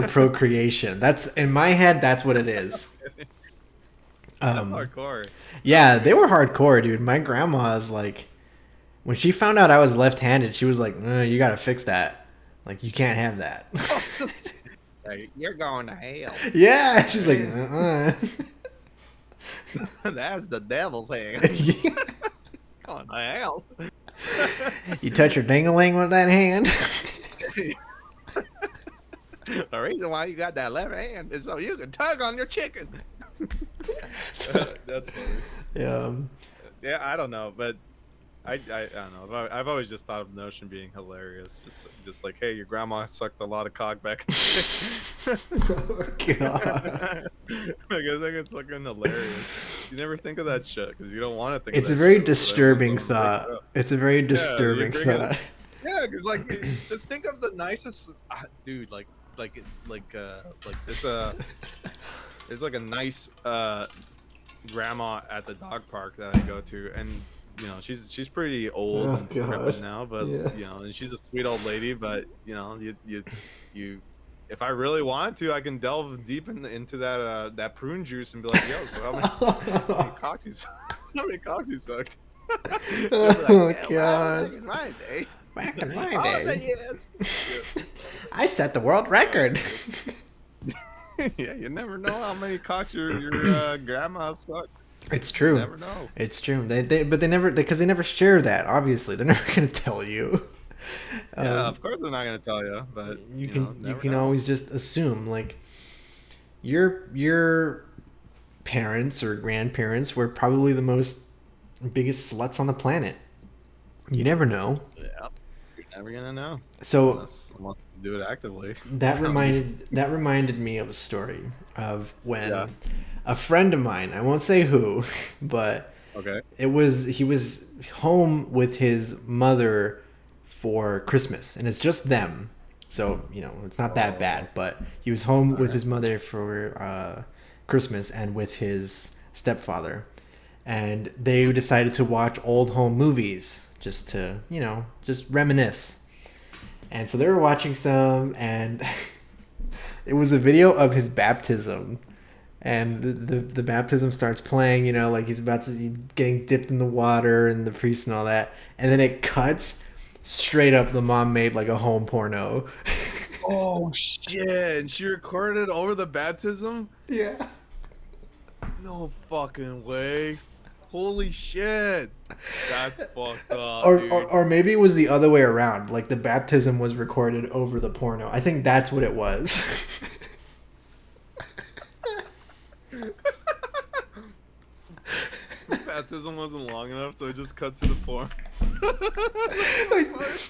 procreation. That's in my head. That's what it is. That's hardcore. Yeah, they were hardcore, dude. My grandma is like, when she found out I was left-handed, she was like, "You gotta fix that. Like, you can't have that." Like, you're going to hell. Yeah, she's like, That's the devil's hand. Yeah. Going to hell. You touch your ding-a-ling with that hand? The reason why you got that left hand is so you can tug on your chicken. That's funny. Yeah. Yeah, I don't know, but I don't know. I've always just thought of the notion being hilarious. Just like, hey, your grandma sucked a lot of cock back in the day. Oh, God. Like, I think it's fucking hilarious. You never think of that shit because you don't want to think It's of a that very shit, disturbing thought. It's a very disturbing thought. Yeah, because like, just think of the nicest dude. Like there's like a nice grandma at the dog park that I go to, and she's pretty old and decrepit now, but and she's a sweet old lady, but you if I really wanted to, I can delve deep into that prune juice and be like, yo, so how many cocks you sucked? Oh, God. Back in my day. I set the world record. Yeah, you never know how many cocks your grandma sucked. It's true. Never know. It's true. But they never, because they never share that. Obviously, they're never gonna tell you. Yeah, of course they're not gonna tell you, but you can know. always just assume like your parents or grandparents were probably the biggest sluts on the planet. You never know. Yeah, you're never gonna know. So Unless you do it actively. that reminded me of a story of when Yeah. a friend of mine, I won't say who, but Okay. he was home with his mother for Christmas, and it's just them. So, it's not that bad, but he was home with his mother for Christmas and with his stepfather. And they decided to watch old home movies just to, just reminisce. And so they were watching some, and it was a video of his baptism. And the baptism starts playing, like he's about to be getting dipped in the water and the priest and all that. And then it cuts straight up. The mom made like a home porno. Oh shit! And she recorded over the baptism? Yeah. No fucking way. Holy shit. That's fucked up. Or maybe it was the other way around. Like the baptism was recorded over the porno. I think that's what it was. Baptism wasn't long enough, so it just cut to the porn.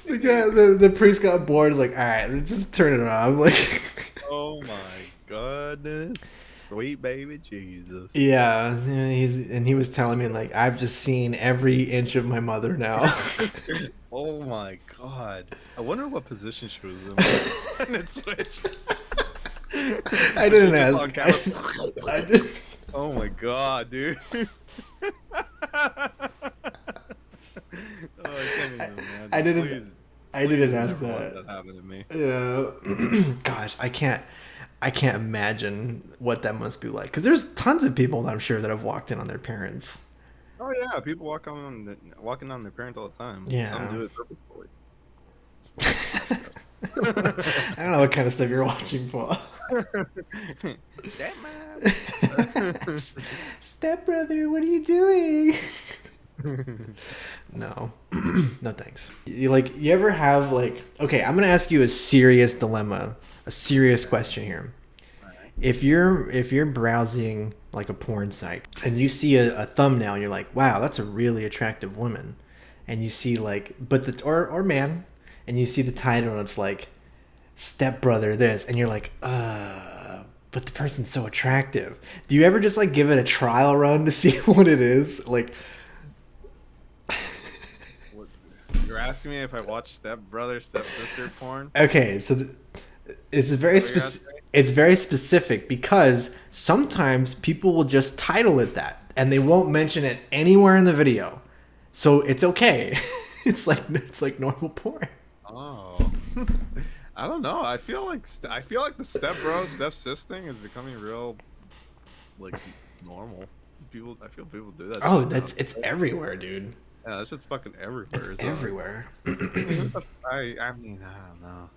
The priest got bored. Like, all right, just turn it off. Like, oh my goodness, sweet baby Jesus. Yeah, he was telling me like, I've just seen every inch of my mother now. Oh my god, I wonder what position she was in when it switched. I didn't ask. Oh my god, dude. I didn't ask that. That happened to me. Yeah. Gosh, I can't imagine what that must be like. Because there's tons of people I'm sure that have walked in on their parents. Oh yeah, people walking on their parents all the time. Yeah. Some do it purposefully. I don't know what kind of stuff you're watching for. Stepbrother, what are you doing? No. No thanks. You ever have okay, I'm gonna ask you a serious dilemma, a serious question here. If you're browsing like a porn site and you see a thumbnail and you're like, wow, that's a really attractive woman, and you see or man, and you see the title and it's like stepbrother this, and you're like, but the person's so attractive. Do you ever just give it a trial run to see what it is? You're asking me if I watch stepbrother, stepsister porn? Okay, so it's very specific because sometimes people will just title it that and they won't mention it anywhere in the video. So it's okay. It's like normal porn. Oh. I don't know. I feel like the stepsis thing is becoming real normal. I feel people do that. Oh, it's everywhere, dude. Yeah, that's just fucking everywhere. It's everywhere. I mean, I don't know.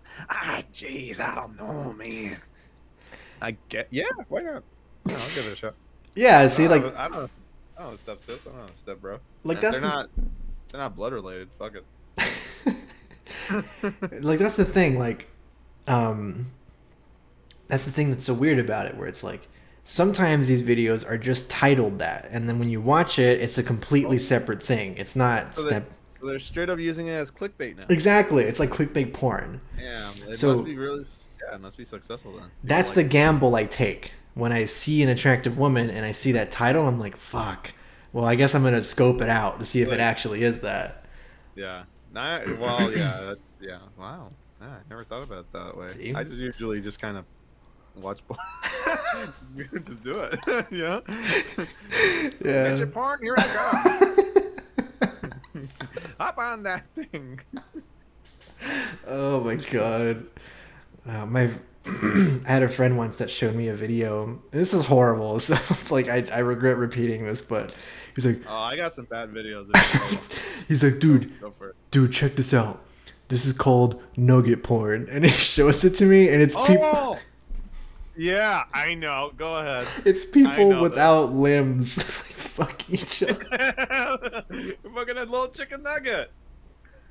Jeez, I don't know, man. Yeah, why not? Yeah, I'll give it a shot. Yeah, see, I don't know stepsis. I don't know stepbro. They're not blood related. Fuck it. That's the thing. That's the thing that's so weird about it, where it's sometimes these videos are just titled that, and then when you watch it, it's a completely separate thing. It's not they're straight up using it as clickbait now. Exactly, it's like clickbait porn. Yeah, it must be successful then. That's the gamble I take when I see an attractive woman and I see that title. I'm like, fuck. Well, I guess I'm gonna scope it out to see if it actually is that. Yeah. Yeah. Wow. Yeah, I never thought about it that way. See? I just usually just kind of watch porn. just do it. Yeah. Yeah. Get your porn. Here I go. Hop on that thing. Oh my god. I had a friend once that showed me a video. This is horrible. So I regret repeating this, but he's like, oh, I got some bad videos. He's like, dude, check this out. This is called nugget porn, and he shows it to me, and it's people. Yeah, I know. Go ahead. It's people without limbs, fucking each other. Fucking that little chicken nugget.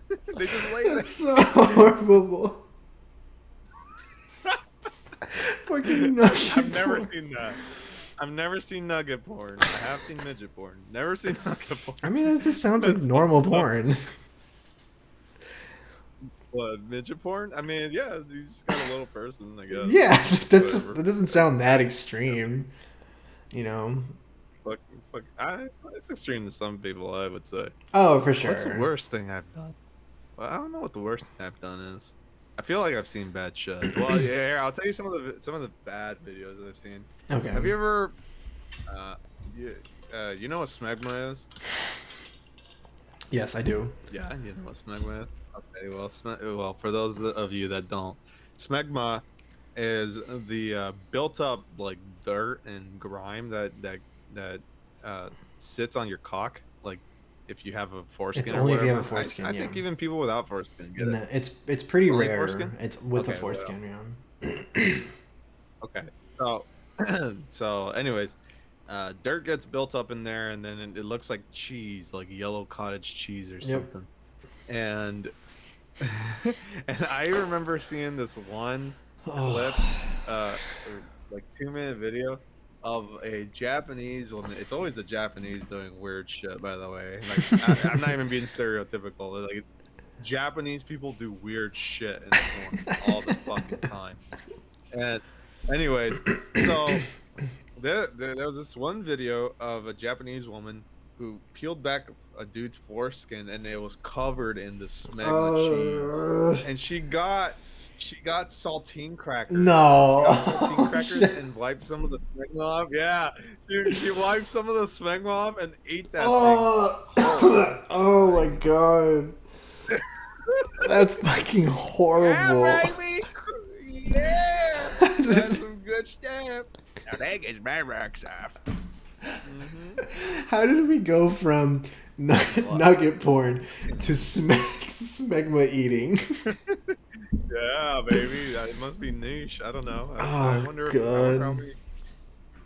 They just lay there. That's so horrible. Fucking nugget I've never porn. seen that. I've never seen nugget porn. I have seen midget porn. Never seen nugget porn. I mean, that just sounds like normal porn. What, midget porn? I mean, yeah, you just got a little person, I guess. Yeah, that doesn't sound that extreme. You know. It's extreme to some people, I would say. Oh, for sure. What's the worst thing I've done? Well, I don't know what the worst thing I've done is. I feel like I've seen bad shit. Well, yeah, here, I'll tell you some of the bad videos that I've seen. Okay. Have you ever, you know what smegma is? Yes, I do. Yeah, you know what smegma is. Okay, well, for those of you that don't, smegma is the built up like dirt and grime that sits on your cock, like if you have a foreskin. It's or only if you whatever. have a foreskin. I yeah. think even people without foreskin get No, it. it's pretty Only rare. foreskin? It's with a Okay, foreskin, yeah. Okay, so so anyways, dirt gets built up in there, and then it looks like cheese, like yellow cottage cheese or something. And and I remember seeing this one clip, or like 2-minute video of a Japanese woman. It's always the Japanese doing weird shit, by the way. Like I'm not even being stereotypical. Like Japanese people do weird shit in porn all the fucking time. And anyways, so there was this one video of a Japanese woman who peeled back a dude's foreskin, and it was covered in the smegma cheese. And she got saltine crackers. No. Saltine crackers and wiped some of the smegma off. Yeah, she wiped some of the smegma off and ate that thing. Oh my god. That's fucking horrible. Yeah, baby. Yeah. That's some good stuff. Now that gets my rocks off. How did we go from nugget porn to smegma eating? Yeah, baby. It must be niche. I don't know. I wonder God. if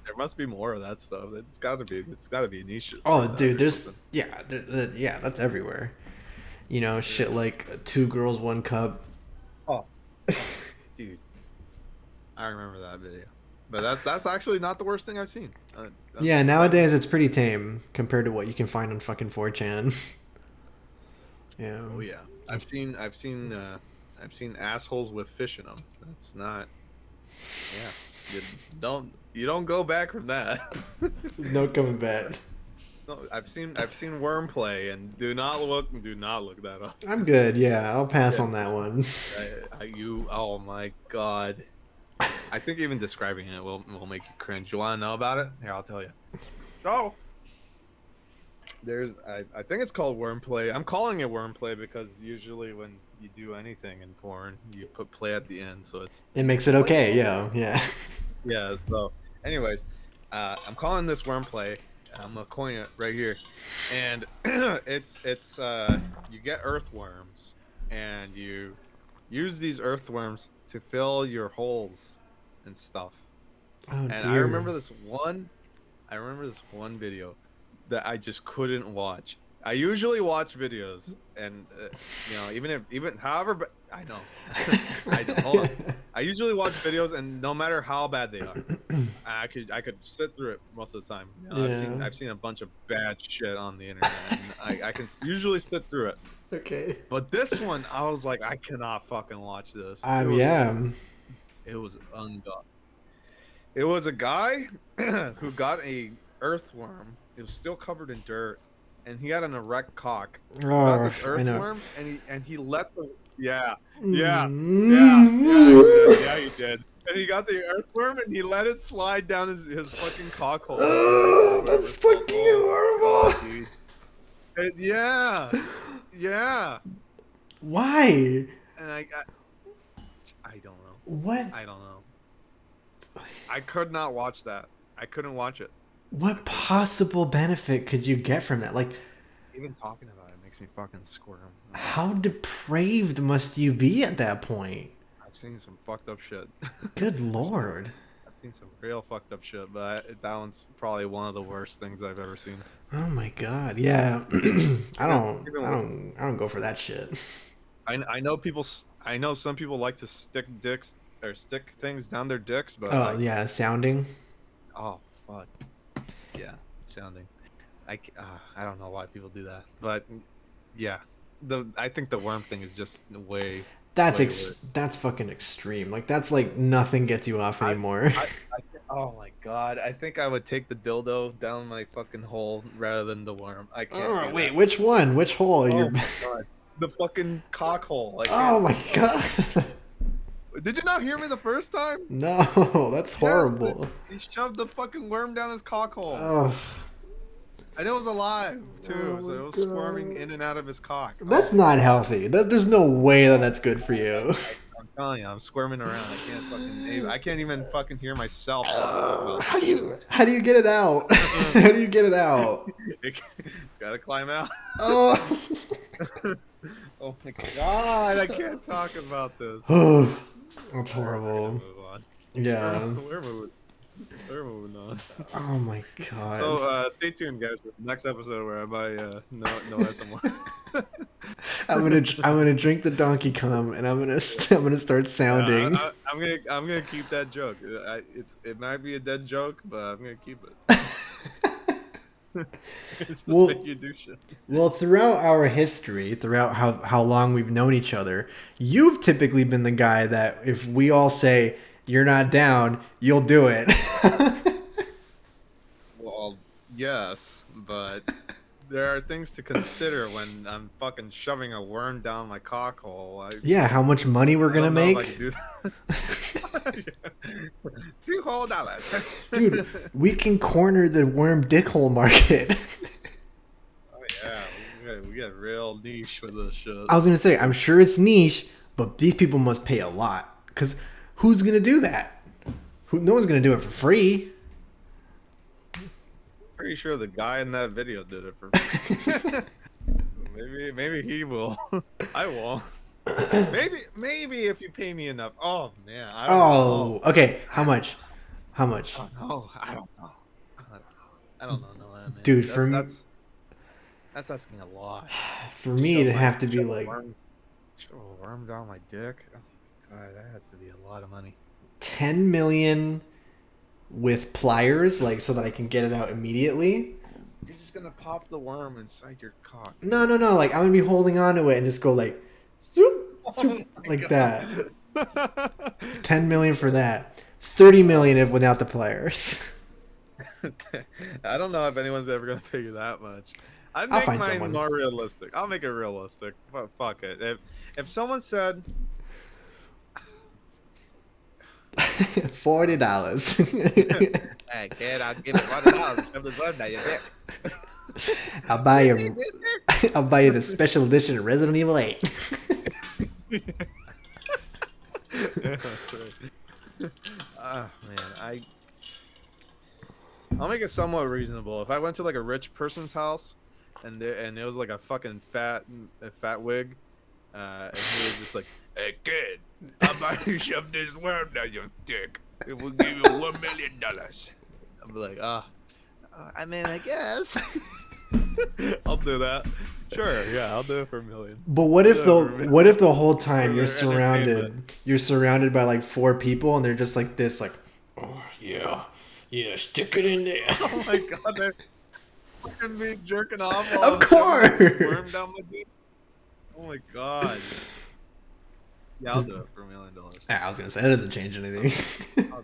there must be more of that stuff. It's got to be niche. Oh, dude, there's that's everywhere. You know, shit like 2 girls, 1 cup. Oh, dude, I remember that video. But that's actually not the worst thing I've seen. Yeah, nowadays it's pretty tame compared to what you can find on fucking 4chan. Yeah. Oh yeah, I've seen assholes with fish in them. That's not. Yeah, you don't go back from that. No coming back. No, I've seen worm play, and do not look that up. I'm good. Yeah, I'll pass on that one. Oh my god. I think even describing it will make you cringe. You want to know about it? Here, I'll tell you. So, I think it's called worm play. I'm calling it worm play because usually when you do anything in porn, you put play at the end, so it makes it okay. Yeah. Yeah. So, anyways, I'm calling this worm play. I'm gonna coin it right here, and it's you get earthworms, and you use these earthworms to fill your holes and stuff. Oh, and dear. I remember this one video that I just couldn't watch. I usually watch videos, and even however, I know. Hold on. I usually watch videos, and no matter how bad they are, I could sit through it most of the time. I've seen a bunch of bad shit on the internet, and I can usually sit through it. Okay. But this one, I was like, I cannot fucking watch this. It was ungodly. It was a guy who got a earthworm. It was still covered in dirt, and he had an erect cock. Got this earthworm, and he let the he did. And he got the earthworm, and he let it slide down his fucking cock hole. Oh, that's fucking horrible. Yeah. Why? And I don't know. What? I don't know. I could not watch that. I couldn't watch it. What possible benefit could you get from that? Like, even talking about it makes me fucking squirm. How depraved must you be at that point? I've seen some fucked up shit. Good lord. I've seen some real fucked up shit, but that one's probably one of the worst things I've ever seen. Oh my god. Yeah. Even, even with, I don't go for that shit. I know people. I know some people like to stick dicks or stick things down their dicks, but Oh yeah, sounding. oh fuck, yeah, sounding. I don't know why people do that, but yeah, I think the worm thing is just way way worse. That's fucking extreme. Like that's like nothing gets you off I, anymore. oh my god, I think I would take the dildo down my fucking hole rather than the worm. I can't Oh do wait, that. which one? Which hole? Oh You're. my god, the fucking cock hole. I Oh can't. my god. Did you not hear me the first time? No, that's Yes, horrible. he shoved the fucking worm down his cock hole. Oh. And it was alive too, Oh so my it was squirming god. in and out of his cock. That's Oh, not healthy. There's no way that that's good for you. I'm telling you, I'm squirming around. I can't even fucking hear myself talk about How do you get it out? How do you get it out? It's gotta climb out. Oh. Oh my god, I can't talk about this. Oh, that's We're gonna horrible. move on. Yeah. We're moving on. Oh my god. So stay tuned, guys, for the next episode where I buy no SMR. I'm gonna drink the donkey cum and I'm gonna start sounding. I'm gonna keep that joke. It might be a dead joke, but I'm gonna keep it. It's just Well, make you do shit. well, throughout our history, throughout how long we've known each other, you've typically been the guy that if we all say you're not down, you'll do it. Well, yes, but there are things to consider when I'm fucking shoving a worm down my cock hole. Yeah, how much money we're I gonna don't know if I make. can do that. $2 Dude, we can corner the worm dick hole market. Oh yeah, we got real niche with this shit. I was gonna say, I'm sure it's niche, but these people must pay a lot. Cause who's gonna do that? No one's gonna do it for free. Pretty sure the guy in that video did it for maybe he will. I won't. Maybe if you pay me enough. Oh man, I don't know. Okay. How much? How much? Oh, I don't know. I don't know, man. Dude, That's asking a lot. for me it'd have to be like Shove a worm down my dick. Oh, God, that has to be a lot of money. 10 million with pliers, like so that I can get it out immediately. You're just gonna pop the worm inside your cock. No. Like I'm gonna be holding on to it and just go like, zoop, zoop, like God. that. 10 million for that. 30 million if without the pliers. I don't know if anyone's ever gonna figure that much. I'd I'll make find mine someone. more realistic. I'll make it realistic. Fuck it. If someone said $40. hey kid, I'll give you $40. Shove this worm down your dick. I'll buy you the special edition Resident Evil 8. Man, I'll make it somewhat reasonable. If I went to like a rich person's house, and it was like a fucking fat wig, and he was just like, "Hey kid, I'm about to shove this worm down your dick. It will give you $1 million." I'm like, I mean, I guess. I'll do that. Sure, yeah, I'll do it for $1 million. But what if the whole time you're surrounded by like 4 people and they're just like this, like, oh yeah, stick it in there. Oh my god, they're fucking me jerking off. Of course. Worm down my dick. Oh my god. Yeah, I'll do it for $1 million. I was gonna say that doesn't change anything. I'll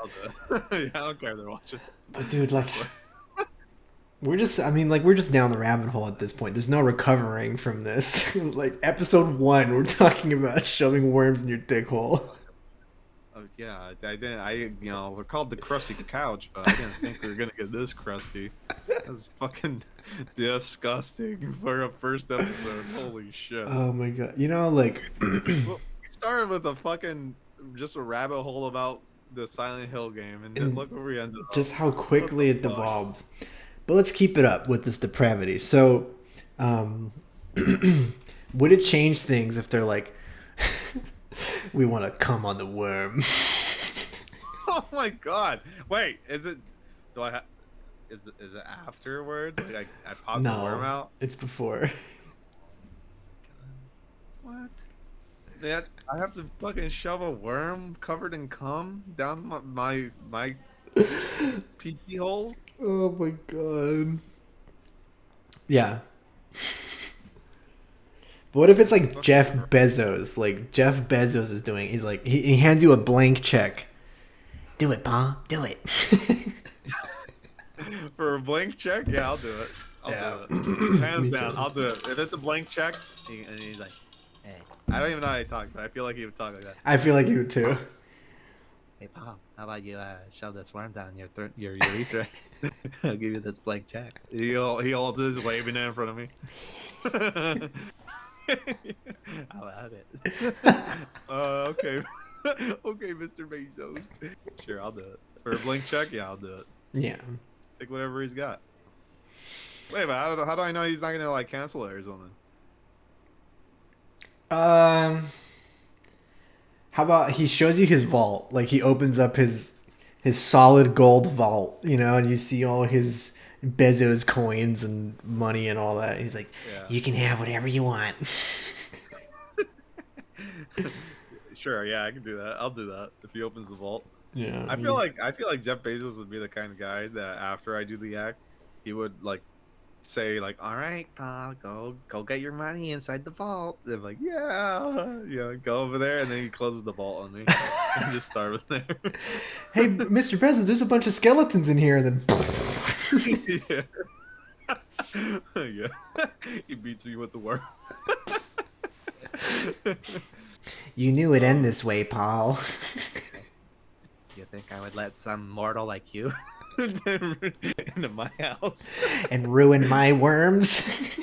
do it. Yeah, I don't care if they're watching. But dude, like, we're just down the rabbit hole at this point. There's no recovering from this. Like episode 1, we're talking about shoving worms in your dick hole. Oh yeah, I didn't. We're called the Crusty Couch, but I didn't think we were gonna get this crusty. That's fucking disgusting for a first episode. Holy shit. Oh my god. Like Well, we started with just a rabbit hole about the Silent Hill game, and then look where we ended up. Just how quickly it devolves. But let's keep it up with this depravity. So, would it change things if they're like, we want to come on the worm? Oh my god! Wait, is it? Do I have? Is it afterwards? Like I popped the worm No, out. it's before. What? Yeah, I have to fucking shove a worm covered in cum down my pee pee hole. Oh my god. Yeah. But what if it's That's like Jeff Bezos? Like Jeff Bezos is doing. He's like he hands you a blank check. Do it, Pa. Do it. for a blank check. Yeah, I'll do it. Yeah. Do it. Hands Me down, too. I'll do it. If it's a blank check, and he's like, "Hey, I don't even know how he talks, but I feel like he would talk like that. I feel like you too. Hey, Pop, how about you shove this worm down your your urethra? I'll give you this blank check." He'll just waving it in front of me. How about it? Okay. Okay, Mr. Bezos. Sure, I'll do it. For a blank check, yeah, I'll do it. Yeah. Take whatever he's got. Wait, but how do I know he's not gonna like cancel it or something? How about he shows you his vault? Like he opens up his solid gold vault, and you see all his Bezos coins and money and all that. He's like, Yeah. you can have whatever you want. Sure, yeah, I can do that. I'll do that if he opens the vault. Yeah. I feel like Jeff Bezos would be the kind of guy that after I do the act, he would like say like, "All right, pal, go get your money inside the vault." And I'm like, yeah, go over there, and then he closes the vault on me and just start with there. Hey, Mr. Bezos, there's a bunch of skeletons in here. And then. Yeah, yeah. He beats me with the worm. You knew it'd end this way, Paul. You think I would let some mortal like you into my house and ruin my worms?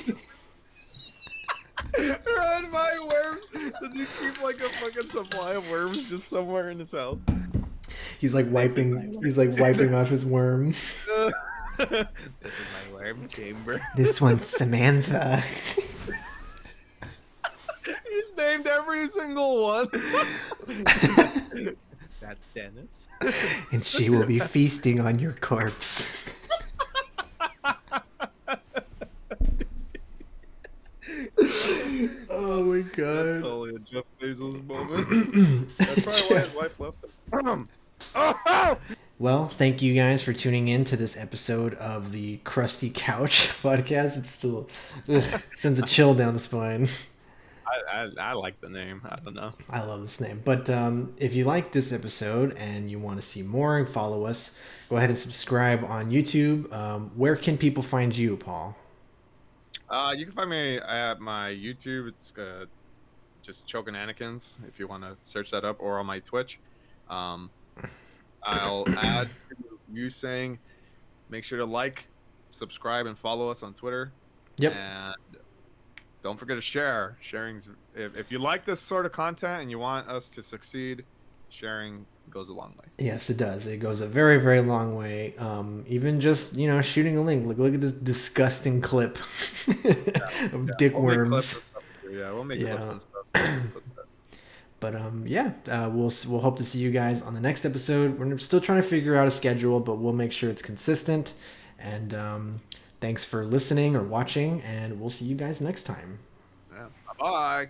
Ruin my worms? Does he keep like a fucking supply of worms just somewhere in his house? He's like wiping off his worm. This is my worm chamber. This one's Samantha. He's named every single one. That's Dennis. And she will be feasting on your corpse. Oh my god. That's totally a Jeff Bezos moment. That's probably why his wife left him. Oh! Well, thank you guys for tuning in to this episode of the Crusty Couch podcast. It still sends a chill down the spine. I like the name. I don't know. I love this name. But if you like this episode and you want to see more and follow us, go ahead and subscribe on YouTube. Where can people find you, Paul? You can find me at my YouTube. It's just Choking Anakins if you want to search that up, or on my Twitch. I'll add to you saying make sure to like, subscribe, and follow us on Twitter. Yep. And don't forget to share. Sharing's if you like this sort of content and you want us to succeed, sharing goes a long way. Yes, it does. It goes a very, very long way. Even just shooting a link. Look at this disgusting clip of dick worms. Yeah, we'll make clips and stuff. But we'll hope to see you guys on the next episode. We're still trying to figure out a schedule, but we'll make sure it's consistent. And thanks for listening or watching, and we'll see you guys next time. Yeah. Bye-bye.